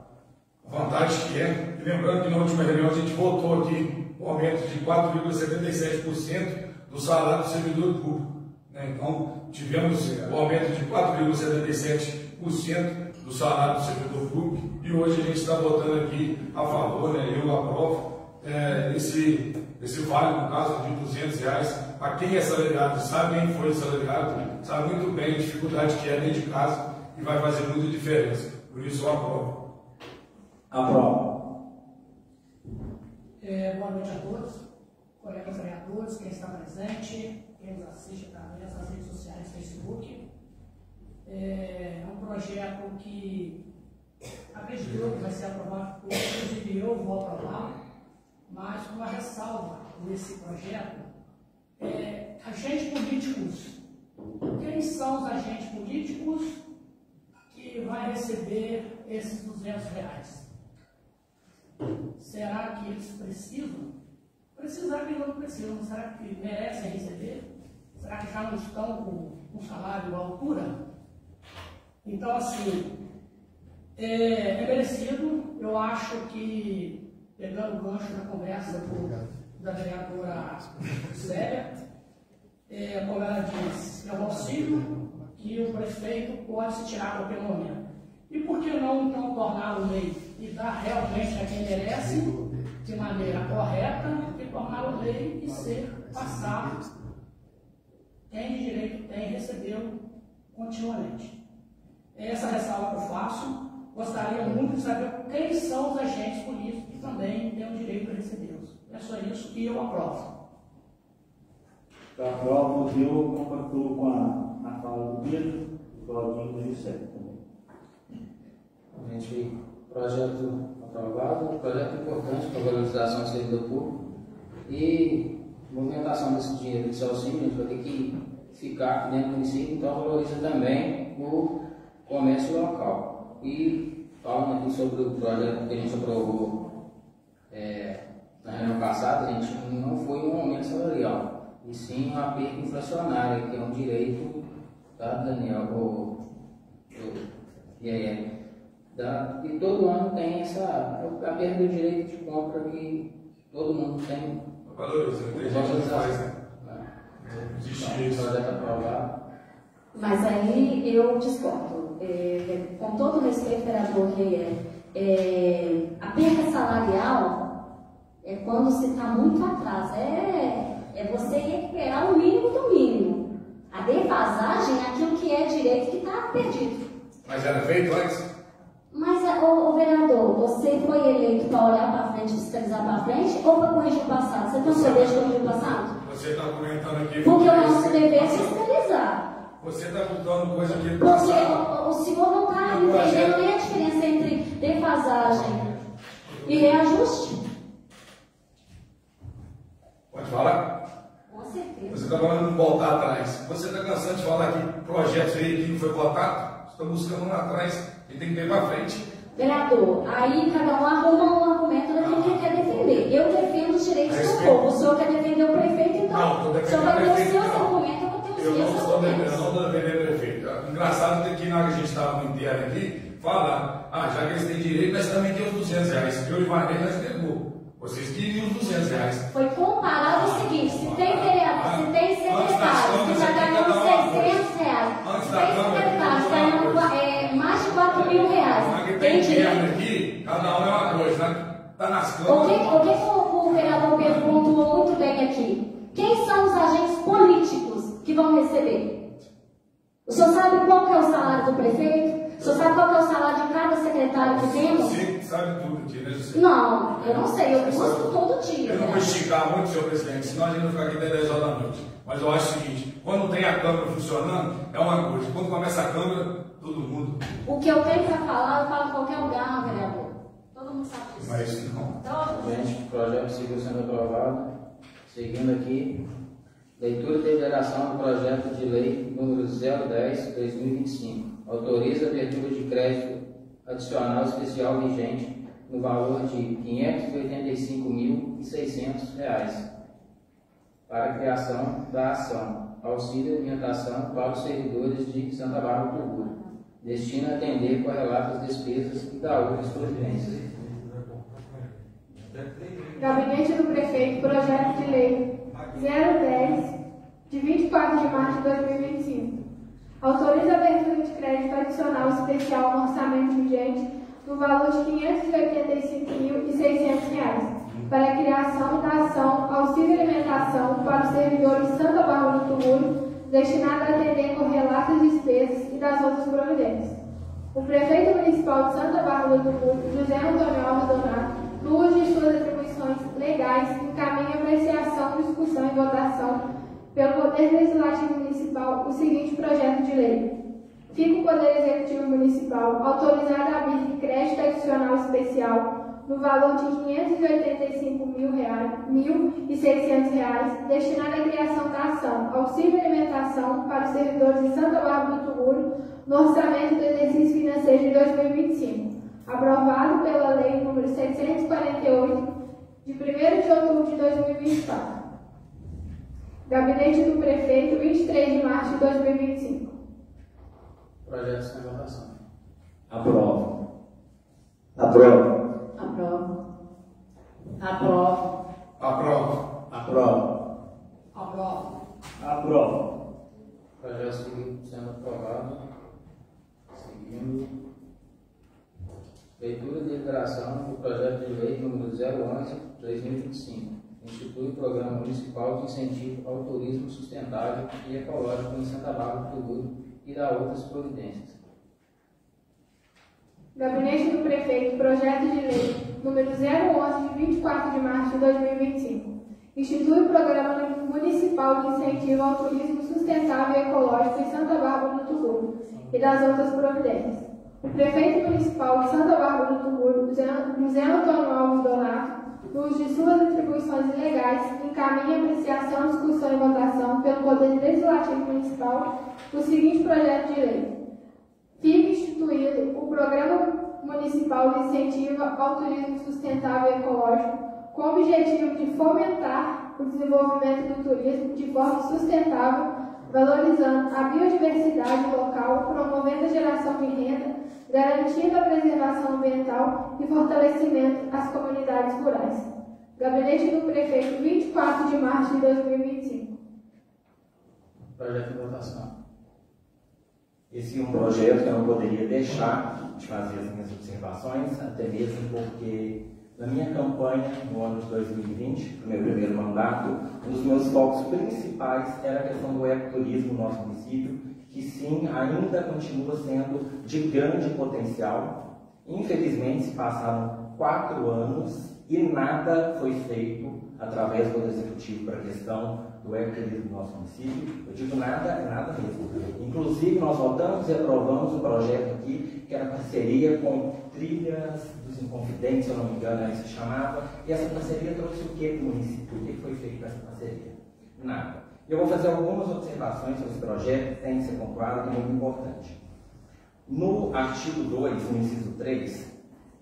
Speaker 3: vantagem que é. E lembrando que na última reunião a gente votou aqui um aumento de 4,77% do salário do servidor público. Né? Então, tivemos o aumento de 4,77% do salário do servidor público e hoje a gente está votando aqui a favor, né, eu aprovo, esse vale, no caso, de R$200, para quem é salariado, sabe quem foi salariado, sabe muito bem a dificuldade que é dentro de casa e vai fazer muita diferença. Por isso eu aprovo.
Speaker 5: Aprovo.
Speaker 8: Boa noite a todos, colegas vereadores, quem está presente, quem nos assiste através das redes sociais, Facebook. É um projeto que acredito que vai ser aprovado, inclusive eu vou aprovar, mas uma ressalva nesse projeto agentes políticos. Quem são os agentes políticos que vai receber esses R$200? Será que eles precisam? Precisar que não precisam. Será que merecem receber? Será que já não estão com um salário à altura? Então, assim, é merecido. Eu acho que, pegando o gancho da conversa da vereadora Célia, como ela disse, é um auxílio que o prefeito pode se tirar a qualquer momento. E por que não, então, torná-lo lei e dar realmente a quem merece, de maneira correta, e torná-lo lei e ser passado, quem de direito tem, recebeu continuamente. Essa ressalva que eu faço. Gostaria muito de saber quem são os agentes políticos que também têm o direito a recebê-los. É só isso que eu aprovo.
Speaker 7: Eu aprovo, eu compactuo com a fala do Pedro, do Claudinho e do José também.
Speaker 1: Gente, projeto aprovado, projeto importante para a valorização do servidor público e movimentação desse dinheiro, desse auxílio, a gente vai ter que ficar dentro do município, então valoriza também o comércio local. E falando aqui sobre o projeto que a gente aprovou na reunião passada, a gente não foi um aumento salarial, e sim uma perda inflacionária, que é um direito, tá, Daniel? E todo ano tem a perda do direito de compra que todo mundo tem.
Speaker 3: Valoriza, tem gente que faz, né?
Speaker 1: Existe isso. Projeto aprovado.
Speaker 4: Mas aí eu discordo. Com todo respeito, vereador Reier, a perda salarial é quando se está muito atrás. É você recuperar o mínimo do mínimo. A defasagem é aquilo que é direito que está perdido.
Speaker 3: Mas era feito antes?
Speaker 4: Mas, o vereador, você foi eleito para olhar para frente, fiscalizar para frente ou para corrigir o passado? Você tem um dever de corrigir o passado?
Speaker 3: Você está comentando aqui...
Speaker 4: Porque o nosso dever é fiscalizar.
Speaker 3: Você está botando coisa aqui do
Speaker 4: Porque
Speaker 3: passado.
Speaker 4: o senhor não está entendendo nem a diferença entre defasagem e reajuste.
Speaker 3: Pode falar?
Speaker 4: Com certeza.
Speaker 3: Você está falando de voltar atrás. Você está cansado de falar que projetos aí que não foi votado? Você está buscando lá atrás e tem que ter para frente.
Speaker 4: Vereador, aí cada um arruma um argumento daquilo que quer defender. Eu defendo os direitos do povo. O senhor quer defender o prefeito, então
Speaker 3: Não,
Speaker 4: o senhor vai ter os seus argumentos, eu vou ter os
Speaker 3: Eu
Speaker 4: meus
Speaker 3: não estou
Speaker 4: argumentos.
Speaker 3: defendendo o prefeito. Engraçado que na hora que a gente estava no interno aqui, falar, já que eles têm direito, nós também temos os R$200. Eu e Maria, nós pegou. Vocês queriam os R$200.
Speaker 4: Foi comparado o seguinte, se tem vereador, se tem secretário que está ganhando R$600, se tem secretário ganhando mais de R$4.000, tem direito.
Speaker 3: Aqui, cada um é uma coisa, né? Está nas
Speaker 4: O
Speaker 3: câmaras.
Speaker 4: que o vereador Pedro pontuou muito bem aqui? Quem são os agentes políticos que vão receber? O senhor sabe qual que é o salário do prefeito? O senhor sabe qual que é o salário de cada secretário que temos?
Speaker 3: Você sabe tudo aqui, né, José?
Speaker 4: Não, eu não sei, eu busco todo dia.
Speaker 3: Eu não vou esticar muito, senhor presidente, senão a gente vai ficar aqui até 10 horas da noite. Mas eu acho o seguinte, quando tem a Câmara funcionando, é uma coisa. Quando começa a Câmara, todo mundo.
Speaker 4: O que eu tenho para falar, eu falo em qualquer lugar, vereador. Todo mundo sabe disso.
Speaker 3: Mas não.
Speaker 1: Gente, o projeto seguiu sendo aprovado. Seguindo aqui, leitura e deliberação do projeto de lei número 010/2025. Autoriza a abertura de crédito adicional especial vigente no valor de R$ 585.600 para a criação da ação Auxílio Alimentação para os servidores de Santa Bárbara do Tuguru. Destina a atender correlatas despesas e da outras providências.
Speaker 2: Gabinete do Prefeito, projeto de lei 010, de 24 de março de 2025. Autoriza a abertura de crédito adicional especial no orçamento vigente no valor de R$ 585.600 para a criação da ação Auxílio Alimentação para os servidores de Santa Bárbara do Tuguru, destinada a atender correlatas despesas e das outras providências. O Prefeito Municipal de Santa Bárbara do Tuguru, José Antônio Alves Donato, no uso de suas atribuições legais, encaminha apreciação, discussão e votação pelo Poder Legislativo Municipal o seguinte projeto de lei. Fica o Poder Executivo Municipal autorizado a abrir crédito adicional especial no valor de R$ 585.600 destinado à criação da ação Auxílio Alimentação para os servidores de Santa Bárbara do Tuguru no orçamento do exercício financeiro de 2025, aprovado pela Lei nº 748, de 1º de outubro de 2024. Gabinete do Prefeito, 23 de março de 2025.
Speaker 1: Projeto sem votação.
Speaker 6: Aprovo. Aprovo.
Speaker 4: Aprovo. Aprovo.
Speaker 3: Aprovo.
Speaker 6: Aprovo.
Speaker 8: Aprovo.
Speaker 7: Aprovo.
Speaker 1: Projeto seguiu sendo aprovado. Seguindo. Leitura e deliberação do projeto de lei número 011/2025. Institui o Programa Municipal de Incentivo ao Turismo Sustentável e Ecológico em Santa Bárbara do Tuguru e da outras providências.
Speaker 2: Gabinete do Prefeito, projeto de lei número 011, de 24 de março de 2025. Institui o Programa Municipal de Incentivo ao Turismo Sustentável e Ecológico em Santa Bárbara do Tuguru e das outras providências. O Prefeito Municipal de Santa Bárbara do Tuguru, José Antônio Alves Donato, no uso de suas atribuições legais, encaminha apreciação, discussão e votação pelo Poder Legislativo Municipal o seguinte projeto de lei. Fica instituído o Programa Municipal de Incentivo ao Turismo Sustentável e Ecológico, com o objetivo de fomentar o desenvolvimento do turismo de forma sustentável, valorizando a biodiversidade local, promovendo a geração de renda, garantindo a preservação ambiental e fortalecimento às comunidades rurais. Gabinete do Prefeito, 24 de março de 2025.
Speaker 1: Projeto em votação.
Speaker 5: Esse é um projeto que eu não poderia deixar de fazer as minhas observações, até mesmo porque na minha campanha, no ano de 2020, no meu primeiro mandato, um dos meus focos principais era a questão do ecoturismo no nosso município, que sim, ainda continua sendo de grande potencial. Infelizmente, se passaram 4 anos e nada foi feito através do Executivo para a questão do ecoturismo do nosso município. Eu digo nada, é nada mesmo. Inclusive, nós votamos e aprovamos um projeto aqui, que era parceria com Trilhas dos Inconfidentes, se eu não me engano, aí se chamava, e essa parceria trouxe o que para o município? O que foi feito com essa parceria? Nada. Eu vou fazer algumas observações sobre esse projeto, que tem que ser pontuado, que é muito importante. No artigo 2, no inciso 3,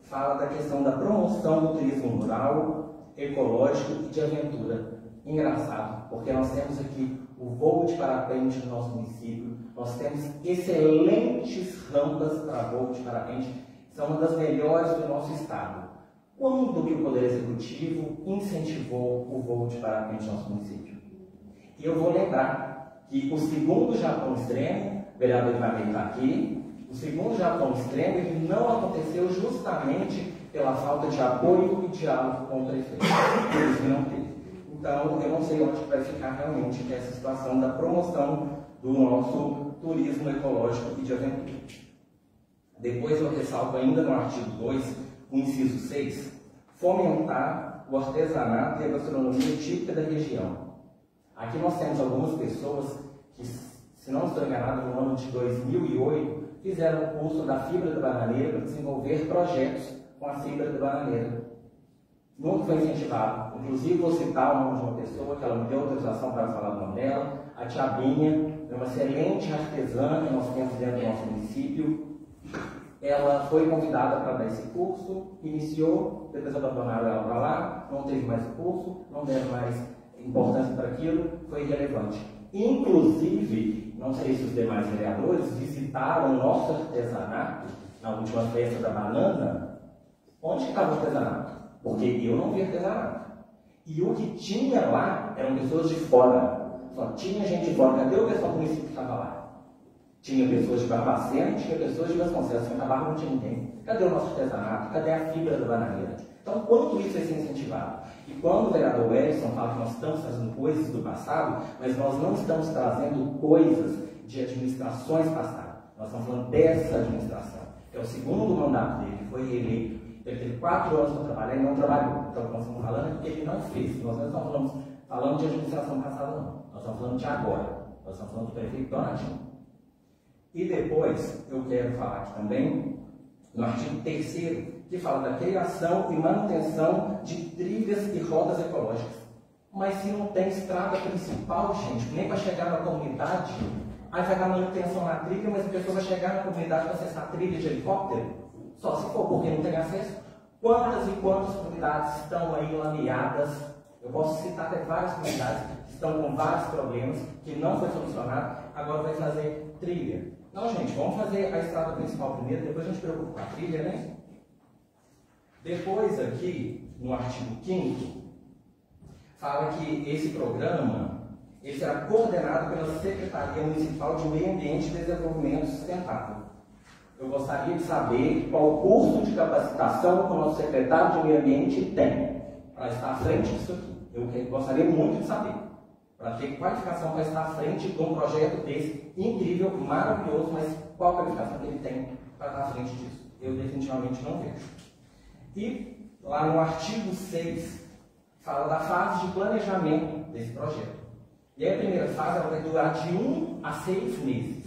Speaker 5: fala da questão da promoção do turismo rural, ecológico e de aventura. Engraçado, porque nós temos aqui o voo de parapente no nosso município, nós temos excelentes rampas para voo de parapente, são uma das melhores do nosso estado. Quando que o Poder Executivo incentivou o voo de parapente no nosso município? E eu vou lembrar que o segundo Japão Extremo, o vereador Ivanei está aqui, o segundo Japão Extremo ele não aconteceu justamente pela falta de apoio e diálogo com o prefeito. Por isso que não teve. Então, eu não sei onde vai ficar realmente essa situação da promoção do nosso turismo ecológico e de aventura. Depois eu ressalto ainda no artigo 2, o inciso 6, fomentar o artesanato e a gastronomia típica da região. Aqui nós temos algumas pessoas que, se não estou enganado, no ano de 2008, fizeram o curso da fibra da bananeira para desenvolver projetos com a fibra da bananeira. Nunca foi incentivado. Inclusive, vou citar o nome de uma pessoa que ela me deu autorização para falar o nome dela, a Tia Binha, é uma excelente artesã que nós temos dentro do nosso município. Ela foi convidada para dar esse curso, iniciou, depois abandonaram ela para lá, não teve mais o curso, não deram mais importância para aquilo, foi irrelevante. Inclusive, não sei se os demais vereadores visitaram o nosso artesanato na última festa da banana. Onde estava o artesanato? Porque eu não vi artesanato. E o que tinha lá eram pessoas de fora. Só tinha gente de fora. Cadê o pessoal do município que estava lá? Tinha pessoas de Barbacena, tinha pessoas de Vasconcelos. Na Barra não tinha ninguém. Cadê o nosso artesanato? Cadê a fibra da bananeira? Então, quanto isso vai ser incentivado? E quando o vereador Edson fala que nós estamos trazendo coisas do passado, mas nós não estamos trazendo coisas de administrações passadas. Nós estamos falando dessa administração. Que é o segundo mandato dele, foi reeleito. Ele teve 4 anos para trabalhar e não trabalhou. Então, nós estamos falando que ele não fez. Nós não estamos falando de administração passada, não. Nós estamos falando de agora. Nós estamos falando do prefeito Donaldinho. E depois, eu quero falar aqui também, no artigo 3º, que fala da criação e manutenção de trilhas e rotas ecológicas. Mas se não tem estrada principal, gente, nem para chegar na comunidade, aí vai dar manutenção na trilha, mas a pessoa vai chegar na comunidade para acessar a trilha de helicóptero? Só se for porque não tem acesso. Quantas e quantas comunidades estão aí lameadas? Eu posso citar até várias comunidades que estão com vários problemas, que não foi solucionado, agora vai fazer trilha. Não, gente, vamos fazer a estrada principal primeiro, depois a gente preocupa com a trilha, né? Depois aqui, no artigo 5º, fala que esse programa ele será coordenado pela Secretaria Municipal de Meio Ambiente e Desenvolvimento Sustentável. Eu gostaria de saber qual o curso de capacitação que o nosso secretário de Meio Ambiente tem para estar à frente disso aqui. Eu gostaria muito de saber, para ter qualificação para estar à frente de um projeto desse incrível, maravilhoso, mas qual a qualificação que ele tem para estar à frente disso? Eu definitivamente não vejo. E lá no artigo 6, fala da fase de planejamento desse projeto. E aí a primeira fase ela vai durar de 1 a 6 meses,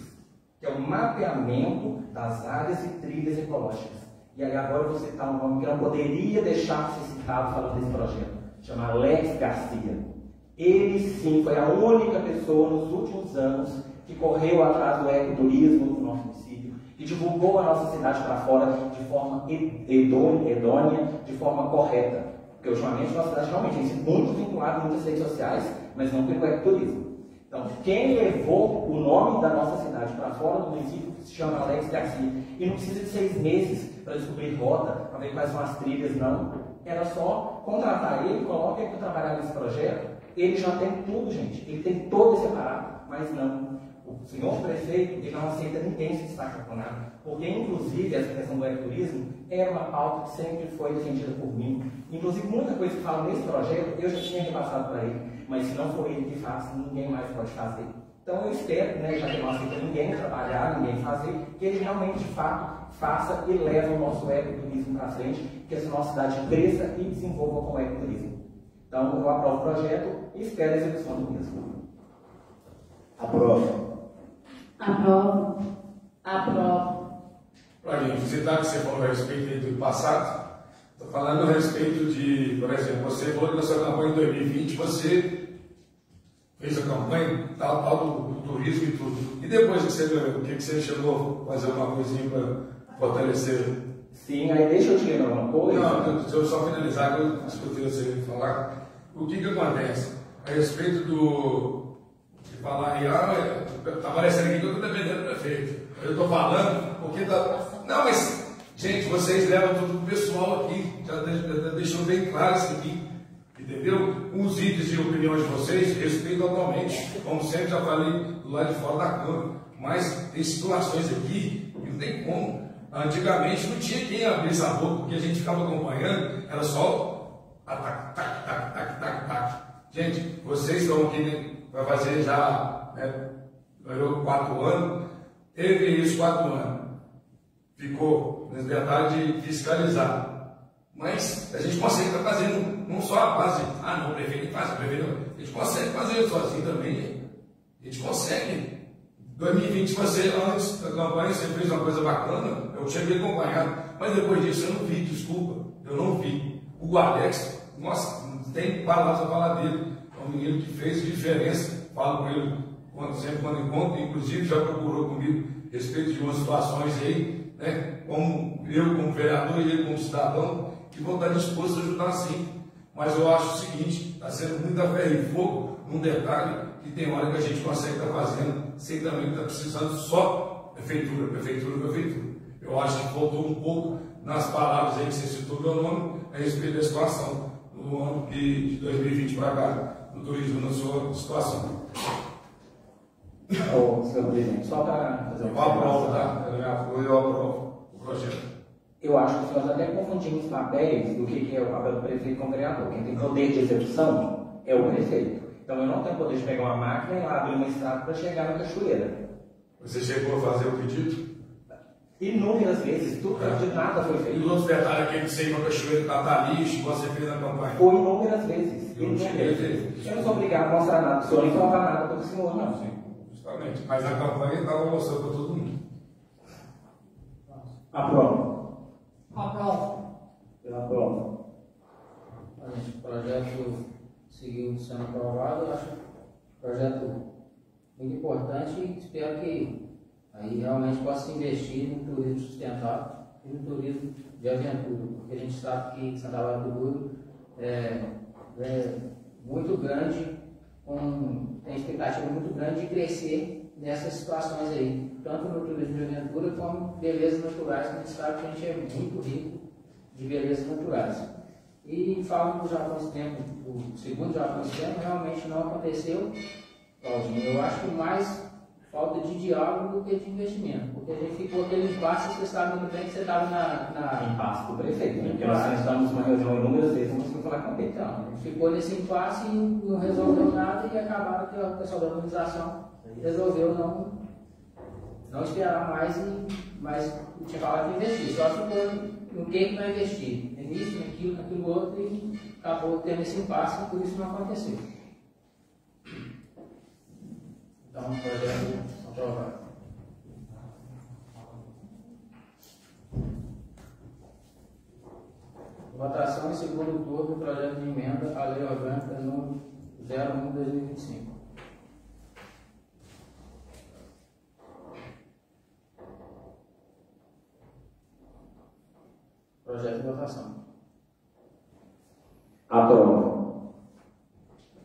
Speaker 5: que é o mapeamento das áreas e trilhas ecológicas. E aí agora eu vou citar um nome que não poderia deixar de ser citado falando desse projeto, chama Alex Garcia. Ele sim foi a única pessoa nos últimos anos que correu atrás do ecoturismo no nosso município, que divulgou a nossa cidade para fora de forma idônea, de forma correta. Porque ultimamente a nossa cidade realmente tem sido muito vinculada em muitas redes sociais, mas não pelo ecoturismo. Então, quem levou o nome da nossa cidade para fora do município se chama Alex Garcia. E não precisa de 6 meses para descobrir rota, para ver quais são as trilhas, não. Era só contratar ele, coloca ele para trabalhar nesse projeto. Ele já tem tudo, gente. Ele tem todo esse aparato, mas não. o senhor prefeito, ele não aceita ninguém se destacar com nada, porque inclusive essa questão do ecoturismo era uma pauta que sempre foi defendida por mim. Inclusive muita coisa que fala nesse projeto eu já tinha repassado para ele, mas se não for ele que faz, ninguém mais pode fazer. Então eu espero, né, já que não aceita ninguém trabalhar, ninguém fazer, que ele realmente de fato faça e leve o nosso ecoturismo para frente, que essa nossa cidade cresça e desenvolva com o ecoturismo. Então eu aprovo o projeto e espero a execução do mesmo. Aprovo.
Speaker 4: Aprovo. Aprovo.
Speaker 3: Para mim, citar que você falou a respeito do passado, estou falando a respeito de, por exemplo, você falou que na sua campanha em 2020 você fez a campanha tal do turismo e tudo. E depois que você ganhou, o que você chegou a fazer uma coisinha para fortalecer?
Speaker 5: Sim, aí deixa eu te lembrar uma coisa.
Speaker 3: Não, deixa eu só finalizar, que eu escutei você falar. O que acontece? A respeito de falar aí, está aparecendo aqui que eu estou defendendo o prefeito. Eu estou falando porque está. Não, mas, gente, vocês levam tudo o pessoal aqui, já deixou bem claro isso aqui, entendeu? Os itens de opinião de vocês, respeito totalmente, como sempre já falei do lado de fora da Câmara, mas tem situações aqui que não tem como. Antigamente não tinha quem abrisse a boca, porque a gente ficava acompanhando, era só ataque, tac, tac, tac, tac, tac. Gente, vocês estão aqui para fazer já, ganhou 4 anos, teve isso 4 anos, ficou nesse detalhe de fiscalizar. Mas a gente consegue estar fazendo não só a base, não, o prefeito faz, o prefeito não. A gente consegue fazer sozinho também. A gente consegue. 2020, você, antes da campanha, você fez uma coisa bacana, eu cheguei acompanhado, mas depois disso eu não vi, desculpa, eu não vi. O Alex, nossa, não tem palavras a falar dele, é um menino que fez diferença, falo com ele sempre quando encontro, inclusive já procurou comigo a respeito de umas situações aí, né, como eu como vereador e ele como cidadão, que vou estar disposto a ajudar sim. Mas eu acho o seguinte, está sendo muita ferro e fogo num detalhe que tem hora que a gente consegue estar fazendo, sem também estar precisando só prefeitura, prefeitura, prefeitura. Eu acho que faltou um pouco nas palavras aí que você citou meu nome a respeito da situação no ano de 2020 para cá, no turismo, na sua situação.
Speaker 5: Senhor presidente, só para fazer uma
Speaker 3: aprovo, tá? Eu aprovo o projeto.
Speaker 5: Eu acho que os senhores até confundiram os papéis do que é o papel do prefeito com o vereador. Quem tem poder de execução é o prefeito. Então eu não tenho poder de pegar uma máquina e lá abrir uma estrada para chegar na cachoeira.
Speaker 3: Você chegou a fazer o pedido?
Speaker 5: Inúmeras vezes, tudo de nada foi feito.
Speaker 3: E os outros detalhes que você ir para a cachoeira catar lixo, você fez na campanha?
Speaker 5: Foi inúmeras vezes. Eu não sou obrigado a mostrar nada, o senhor nem provar nada para o senhor, não.
Speaker 3: Sim, justamente. Mas na campanha estava mostrando para todo mundo.
Speaker 5: Aprovo.
Speaker 8: Aprovo.
Speaker 5: Eu aprovo.
Speaker 1: O projeto seguiu sendo aprovado, eu acho um projeto muito importante e espero que aí realmente possa investir no turismo sustentável e no turismo de aventura, porque a gente sabe que Santa Bárbara do Bugre é muito grande, tem expectativa muito grande de crescer nessas situações aí, tanto no turismo de aventura como belezas naturais, que a gente sabe que a gente é muito rico de belezas naturais. E falando do Japão esse tempo, o segundo Japão esse tempo, realmente não aconteceu, Claudinho. Eu acho que mais falta de diálogo do que de investimento, porque a gente ficou aquele impasse, você sabe muito bem que você estava na
Speaker 5: impasse do prefeito, né? Porque nós estamos numa reunião inúmeras vezes, não conseguimos falar com ele.
Speaker 1: Então, a gente ficou nesse impasse e não resolveu nada e acabaram que o pessoal da organização resolveu não esperar mais, mas tinha falado de investir, só ficou no que vai investir, nisso, naquilo outro, e acabou tendo esse impasse e por isso não aconteceu. Então, o projeto aprovado. Votação em segundo turno do projeto de emenda à Lei Orgânica número 01/2025. Projeto de votação.
Speaker 6: Aprovo.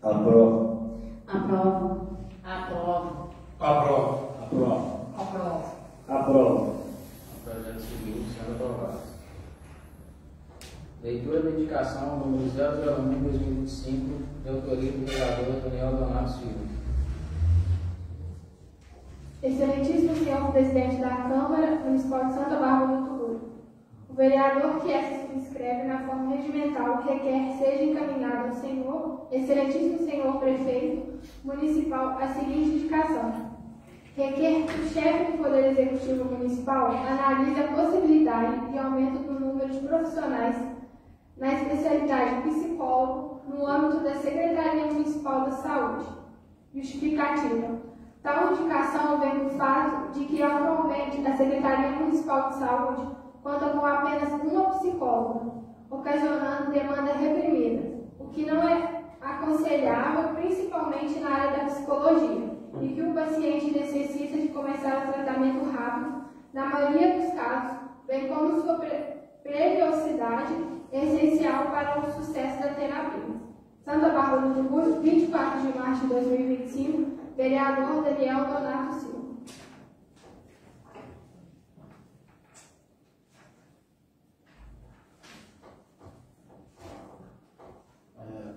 Speaker 6: Aprovo.
Speaker 4: Aprovo. Aprovo.
Speaker 3: Aprovo.
Speaker 5: Aprovo.
Speaker 8: Aprovo.
Speaker 5: Aprovo.
Speaker 1: O projeto seguiu sendo aprovado. Leitura da indicação número 001/2025, de autoria do vereador Daniel Leonardo Silva.
Speaker 2: Excelentíssimo senhor presidente da Câmara Municipal de Santa Bárbara do Tuguru, o vereador que essa subscreve na forma regimental requer seja encaminhado ao senhor, excelentíssimo senhor prefeito municipal, a seguinte indicação. Requer que o chefe do Poder Executivo Municipal analise a possibilidade de aumento do número de profissionais na especialidade psicólogo no âmbito da Secretaria Municipal da Saúde. Justificativa. Tal indicação vem do fato de que atualmente a Secretaria Municipal de Saúde conta com apenas uma psicóloga, ocasionando demanda reprimida, o que não é aconselhável, principalmente na área da psicologia, e que o paciente necessita de começar o tratamento rápido, na maioria dos casos, bem como sua precocidade essencial para o sucesso da terapia. Santa Bárbara do Tuguru, 24 de março de 2025, vereador Daniel Donato Silva.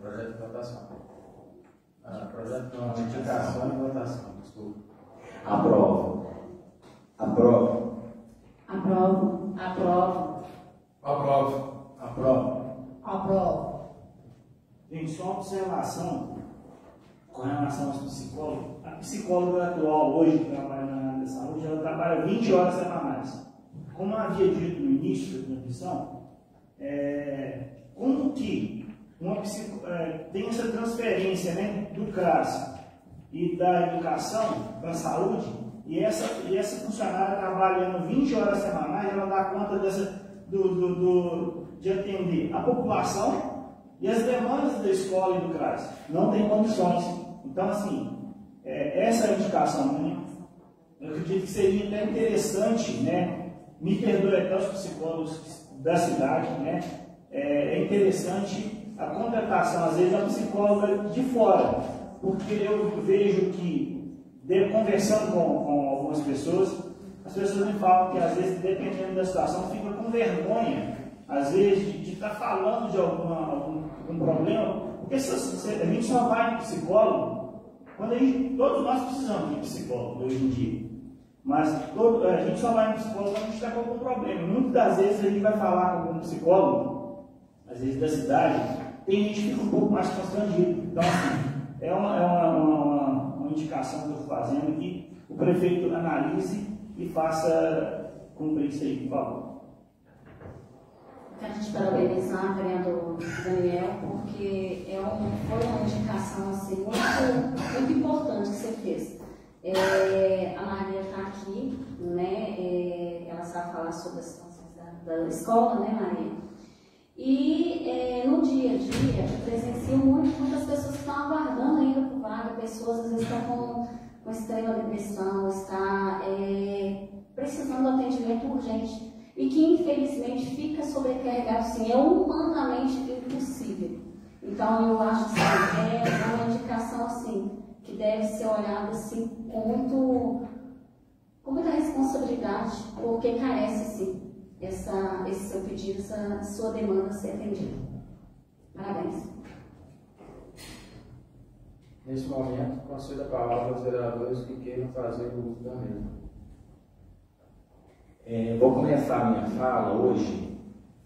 Speaker 1: Projeto de votação. Projeto não, indicação e votação, desculpa.
Speaker 6: Aprovo. Aprovo.
Speaker 4: Aprovo. Aprovo.
Speaker 1: Aprovo.
Speaker 7: Aprovo.
Speaker 8: Aprovo.
Speaker 7: Gente, só uma observação com relação aos psicólogos. A psicóloga atual, hoje, que trabalha na área da saúde, ela trabalha 20 horas semanais. Como eu havia dito no início da transmissão, como que tem essa transferência, né, do CRAS e da educação para a saúde, e essa funcionária trabalhando 20 horas semanais, ela dá conta de atender a população e as demandas da escola e do CRAS. Não tem condições. Então, assim, essa é a indicação, né? Eu acredito que seria até interessante, né? Me perdoe até os psicólogos da cidade, né? É interessante a contratação, às vezes, da psicóloga de fora, porque eu vejo que, conversando com algumas pessoas, as pessoas me falam que, às vezes, dependendo da situação, fica com vergonha, às vezes, de estar falando de algum problema, porque a gente só vai no psicólogo quando todos nós precisamos de psicólogo hoje em dia. Mas a gente só vai no psicólogo quando a gente está com algum problema. Muitas das vezes a gente vai falar com algum psicólogo, às vezes da cidade, tem gente que fica um pouco mais constrangido. Então, assim, é uma indicação que eu estou fazendo que o prefeito analise e faça cumprir isso aí, por favor.
Speaker 4: Quero te parabenizar, vereador Daniel, porque foi uma indicação assim, muito importante que você fez. A Maria está aqui, né? Ela sabe falar sobre as situações da escola, né, Maria? E no dia a dia, eu presencio muitas pessoas que estão aguardando ainda por vaga, pessoas às vezes estão com extrema depressão, está precisando de atendimento urgente. E que infelizmente fica sobrecarregado, sim, é humanamente impossível. Então eu acho assim, é uma indicação assim, que deve ser olhada assim, com muita responsabilidade, porque carece sim esse seu pedido, essa sua demanda ser atendida. Parabéns.
Speaker 1: Nesse momento, concedo a palavra aos vereadores que queiram fazer o uso da mesa.
Speaker 5: Vou começar a minha fala hoje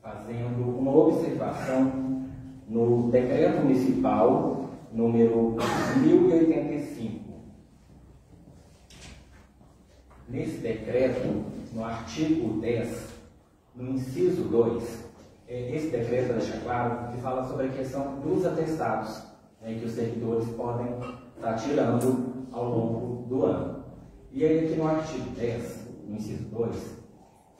Speaker 5: fazendo uma observação no Decreto Municipal número 1085. Nesse decreto, no artigo 10, no inciso 2, esse decreto deixa claro que fala sobre a questão dos atestados, né, que os servidores podem estar tirando ao longo do ano. E aí aqui no artigo 10, no inciso 2,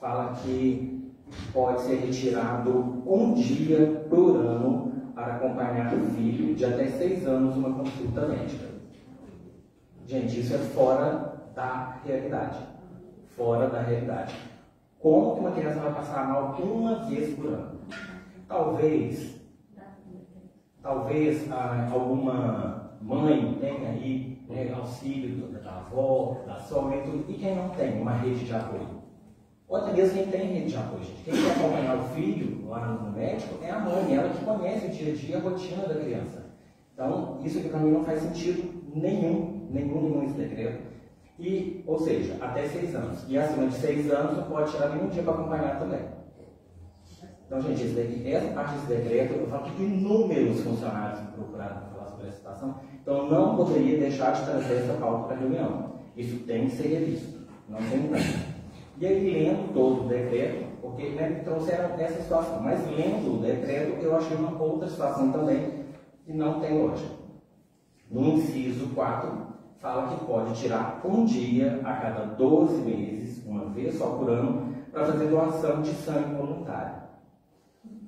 Speaker 5: fala que pode ser retirado um dia por ano para acompanhar o filho de até 6 anos numa consulta médica. Gente, isso é fora da realidade. Fora da realidade. Como que uma criança vai passar mal uma vez por ano? Talvez alguma mãe tenha aí auxílio da avó, da sogra e tudo, e quem não tem uma rede de apoio. Ou até mesmo quem tem rede de apoio. Quem quer acompanhar o filho lá no médico é a mãe, ela que conhece o dia a dia, a rotina da criança. Então, isso aqui para mim não faz sentido nenhum esse decreto. Ou seja, até 6 anos. E acima de 6 anos não pode tirar nenhum dia para acompanhar também. Então, gente, essa parte desse decreto, eu falo que inúmeros funcionários me procuraram para falar sobre essa situação, então eu não poderia deixar de trazer essa pauta para a reunião. Isso tem que ser revisto, não tem como. E aí, lendo todo o decreto, porque me trouxeram essa situação, mas lendo o decreto, eu achei uma outra situação também que não tem lógica. No inciso 4, fala que pode tirar um dia a cada 12 meses, uma vez só por ano, para fazer doação de sangue voluntário.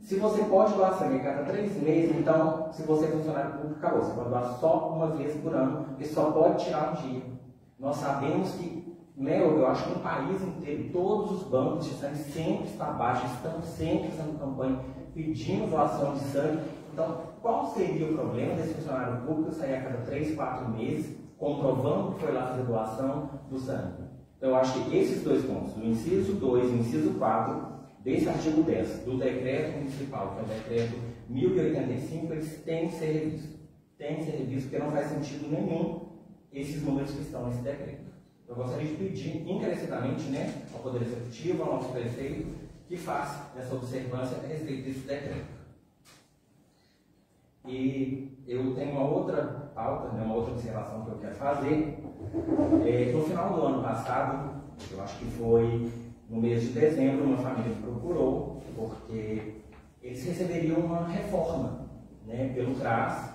Speaker 5: Se você pode doar sangue a cada 3 meses, então, se você é funcionário público, acabou. Você pode doar só uma vez por ano e só pode tirar um dia. Nós sabemos que, eu acho que no país inteiro, todos os bancos de sangue sempre estão abaixo, estão sempre fazendo campanha, pedindo doação de sangue. Então, qual seria o problema desse funcionário público sair a cada 3, 4 meses, comprovando que foi lá fazer doação do sangue? Então, eu acho que esses 2 pontos, do inciso 2 e do inciso 4, desse artigo 10, do decreto municipal, que é o decreto 1085, eles têm que ser revistos. Tem que ser revistos, porque não faz sentido nenhum esses números que estão nesse decreto. Eu gostaria de pedir encarecidamente, ao Poder Executivo, ao nosso prefeito, que faça essa observância a respeito desse decreto. E eu tenho uma outra pauta, uma outra observação que eu quero fazer. No final do ano passado, eu acho que foi no mês de dezembro, uma família me procurou, porque eles receberiam uma reforma pelo CRAS.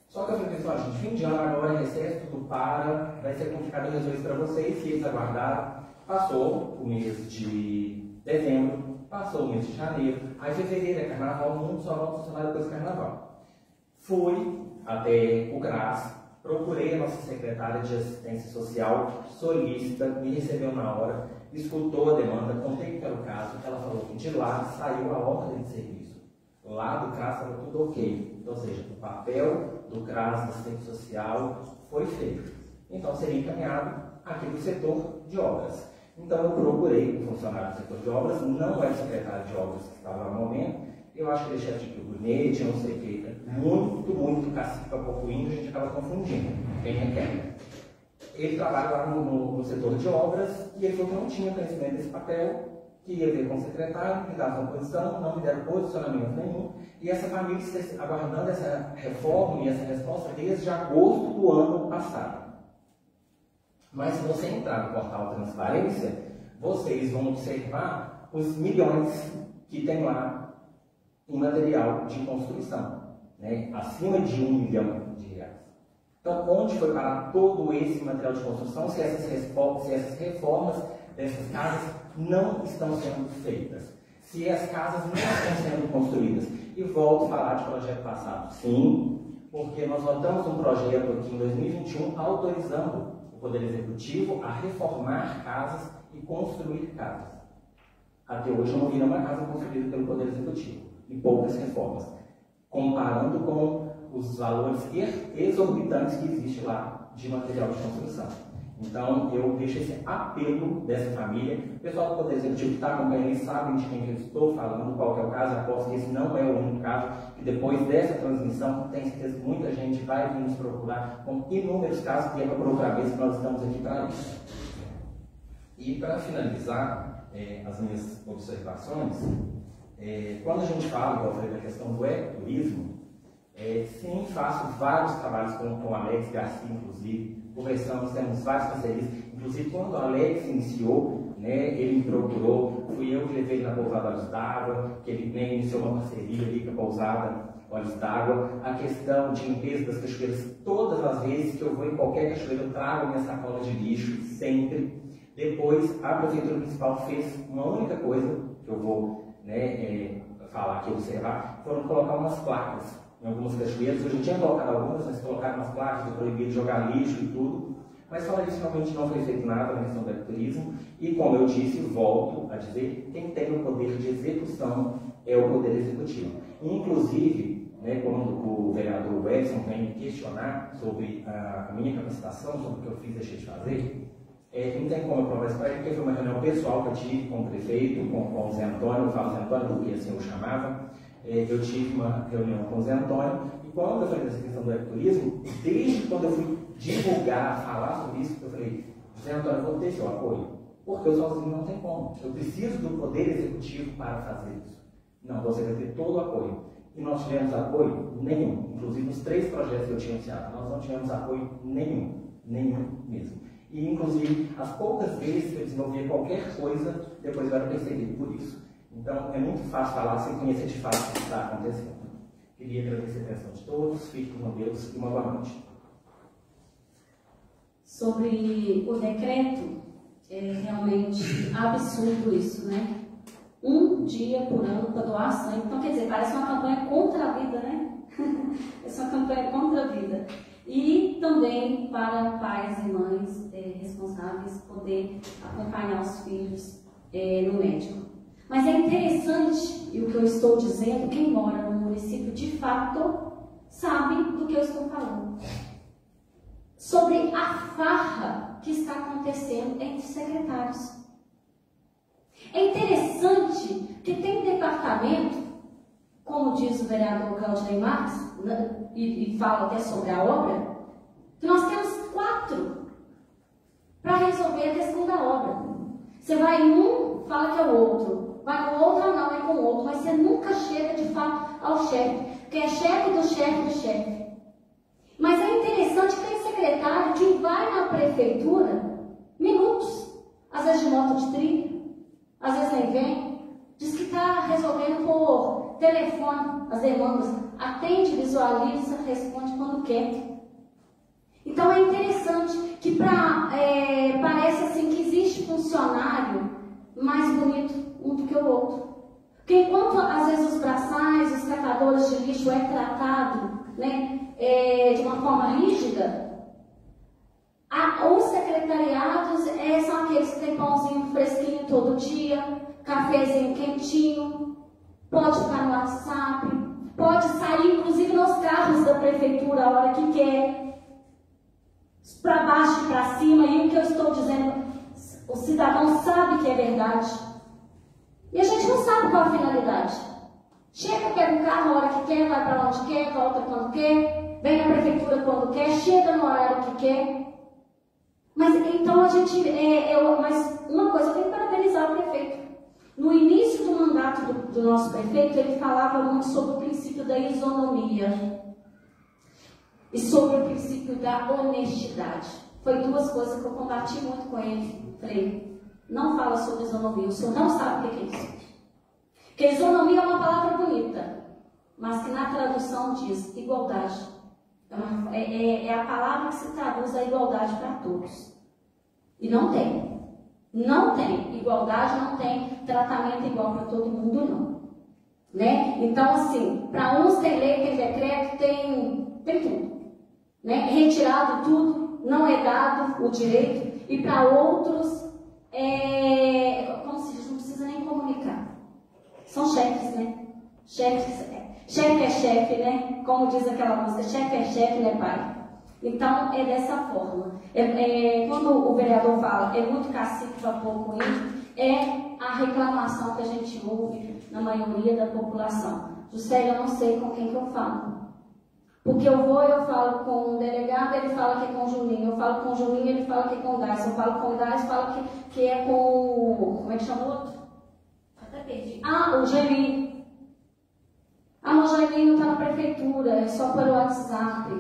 Speaker 5: Só que eu falei, pessoal, gente, fim de ano agora, recesso, tudo para, vai ser complicado resolver isso para vocês, e eles aguardaram. Passou o mês de dezembro, passou o mês de janeiro, aí fevereiro é carnaval, o mundo só vai funcionar depois do carnaval. Fui até o CRAS, procurei a nossa secretária de assistência social, solícita, me recebeu na hora, escutou a demanda, contei que era o caso, ela falou que de lá saiu a ordem de serviço. Lá do CRAS estava tudo ok. Ou seja, o papel do CRAS, da assistência social, foi feito. Então seria encaminhado aqui do setor de obras. Então eu procurei o funcionário do setor de obras, não é o secretário de obras que estava no momento, eu acho que ele é chefe de gabinete, não sei o que, muito cacique para pouco índio, a gente acaba confundindo quem requer. Ele trabalha lá no setor de obras e ele falou que não tinha conhecimento desse papel, que ia ver com o secretário, que dava uma posição, não me deram posicionamento nenhum, e essa família está aguardando essa reforma e essa resposta desde agosto do ano passado. Mas se você entrar no portal Transparência, vocês vão observar os milhões que tem lá em material de construção, acima de R$1 milhão. Então, onde foi parar todo esse material de construção se essas reformas dessas casas não estão sendo feitas? Se as casas não estão sendo construídas? E volto a falar de projeto passado. Sim, porque nós votamos um projeto aqui em 2021 autorizando o Poder Executivo a reformar casas e construir casas. Até hoje eu não vi nenhuma casa construída pelo Poder Executivo. E poucas reformas. Comparando com os valores exorbitantes que existe lá de material de construção. Então, eu deixo esse apelo dessa família. O pessoal do Poder Executivo que está acompanhando, eles sabem de quem eu estou falando, qual que é o caso. Aposto que esse não é o único caso, que depois dessa transmissão, tenho certeza que muita gente vai vir nos procurar com inúmeros casos, que é para procurar ver se nós estamos aqui para isso. E para finalizar as minhas observações, quando a gente fala, igual eu falei, da questão do ecoturismo, sim, faço vários trabalhos com o Alex Garcia, inclusive, conversamos, temos vários parcerias, inclusive quando o Alex iniciou, ele me procurou, fui eu que levei ele na pousada Olhos d'Água, que ele iniciou uma parceria ali com a pousada Olhos d'Água, a questão de limpeza das cachoeiras, todas as vezes que eu vou em qualquer cachoeira, eu trago minha sacola de lixo, sempre. Depois, a Prefeitura Municipal fez uma única coisa, que eu vou falar aqui, observar, foram colocar umas placas em algumas cachoeiras. Eu já tinha colocado algumas, mas colocaram umas placas de proibido jogar lixo e tudo. Mas fora isso, realmente não foi feito nada na questão do ecoturismo. E como eu disse, volto a dizer, quem tem o poder de execução é o Poder Executivo. Inclusive, quando o vereador Edson vem me questionar sobre a minha capacitação, sobre o que eu fiz e deixei de fazer, não tem como eu provar isso para ele, porque foi uma reunião pessoal que eu tive com o prefeito, com o Zé Antônio, eu falo Zé Antônio porque assim eu chamava. Eu tive uma reunião com o Zé Antônio, e quando eu falei dessa questão do ecoturismo, desde quando eu fui divulgar, falar sobre isso, eu falei, José Antônio, eu vou ter seu apoio, porque eu sozinho não tenho como. Eu preciso do poder executivo para fazer isso. Não, você vai ter todo o apoio. E nós tivemos apoio nenhum. Inclusive, nos 3 projetos que eu tinha iniciado, nós não tivemos apoio nenhum. Nenhum mesmo. E, inclusive, as poucas vezes que eu desenvolvia qualquer coisa, depois eu era perseguido por isso. Então, é muito fácil falar sem conhecer de fato o que está acontecendo. Queria agradecer a atenção de todos. Fiquem com Deus e uma boa noite.
Speaker 4: Sobre o decreto, é realmente absurdo isso, né? 1 dia por ano para doar sangue. Então, quer dizer, parece uma campanha contra a vida, né? Essa é uma campanha contra a vida. E também para pais e mães responsáveis poder acompanhar os filhos no médico. Mas é interessante, e o que eu estou dizendo, quem mora no município de fato sabe do que eu estou falando. Sobre a farra que está acontecendo entre os secretários. É interessante que tem departamento, como diz o vereador Claudinei Marques, e fala até sobre a obra, que nós temos 4 para resolver a questão da obra. Você vai em um, fala que é o outro. Vai no outro, não, é com o outro. Mas você nunca chega de fato ao chefe, porque é chefe do chefe do chefe. Mas é interessante que tem secretário que vai na prefeitura minutos, às vezes de moto de trilha, às vezes nem vem, diz que está resolvendo por telefone as demandas, atende, visualiza, responde quando quer. Então é interessante que parece assim que existe funcionário mais bonito um do que o outro. Porque enquanto às vezes os braçais, os catadores de lixo é tratado, né, de uma forma rígida, os secretariados são aqueles que têm pãozinho fresquinho todo dia, cafezinho quentinho, pode ficar no WhatsApp, pode sair inclusive nos carros da prefeitura a hora que quer, para baixo e para cima, e o que eu estou dizendo, o cidadão sabe que é verdade. E a gente não sabe qual a finalidade. Chega, pega o carro a hora que quer, vai para onde quer, volta quando quer, vem na prefeitura quando quer, chega no horário que quer. Mas então a gente, mas uma coisa, eu tenho que parabenizar o prefeito. No início do mandato do nosso prefeito, ele falava muito sobre o princípio da isonomia e sobre o princípio da honestidade. Foi 2 coisas que eu combati muito com ele. Falei, não fala sobre isonomia, o senhor não sabe o que é isso. Porque isonomia é uma palavra bonita, mas que na tradução diz igualdade. É a palavra que se traduz a igualdade para todos. E não tem. Não tem igualdade, não tem tratamento igual para todo mundo, não. Né? Então, assim, para uns tem lei, tem decreto, tem tudo. Né? Retirado tudo, não é dado o direito, e para outros, como se diz, não precisa nem comunicar. São chefes, né? Chefe é chefe, né? Como diz aquela música, chefe é chefe, né, pai? Então, é dessa forma. Quando o vereador fala, é muito cacique para pouco índio, é a reclamação que a gente ouve na maioria da população. Juscelia, eu não sei com quem que eu falo. Porque eu falo com um delegado, ele fala que é com o Juninho. Eu falo com o Juninho, ele fala que é com o Dais. Eu falo com o Dais, fala que é com... Como é que chama o outro? Até perdi. O Gelinho. O Gelinho não está na prefeitura, é só pelo WhatsApp.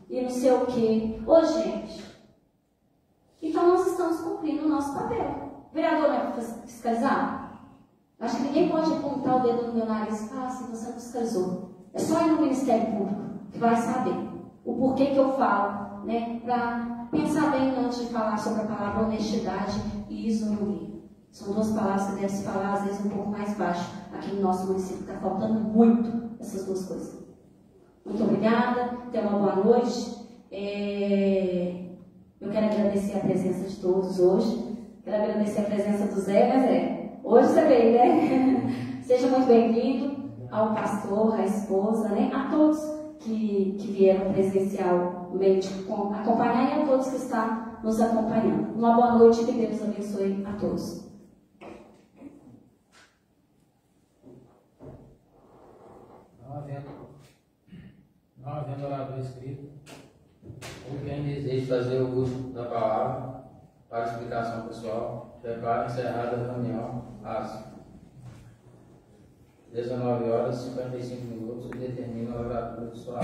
Speaker 4: E não sei o quê. Ô, gente. Então, nós estamos cumprindo o nosso papel. O vereador não é para fiscalizar? Acho que ninguém pode apontar o dedo no meu nariz e falar assim, você não fiscalizou. É só ir no Ministério Público que vai saber o porquê que eu falo, né? Para pensar bem antes de falar sobre a palavra honestidade e isonomia. São 2 palavras que devem se falar, às vezes, um pouco mais baixo. Aqui no nosso município está faltando muito essas 2 coisas. Muito obrigada, tenha uma boa noite. Eu quero agradecer a presença de todos hoje. Quero agradecer a presença do Zé, mas hoje você veio, né? Seja muito bem-vindo ao pastor, à esposa, né? A todos que vieram presencialmente acompanhar e a todos que estão nos acompanhando. Uma boa noite e que Deus abençoe a todos.
Speaker 1: Não havendo orador escrito, ou quem deseja fazer o uso da palavra, para explicação pessoal. Declaro encerrada a reunião às 19h55 e determino a lavratura de sua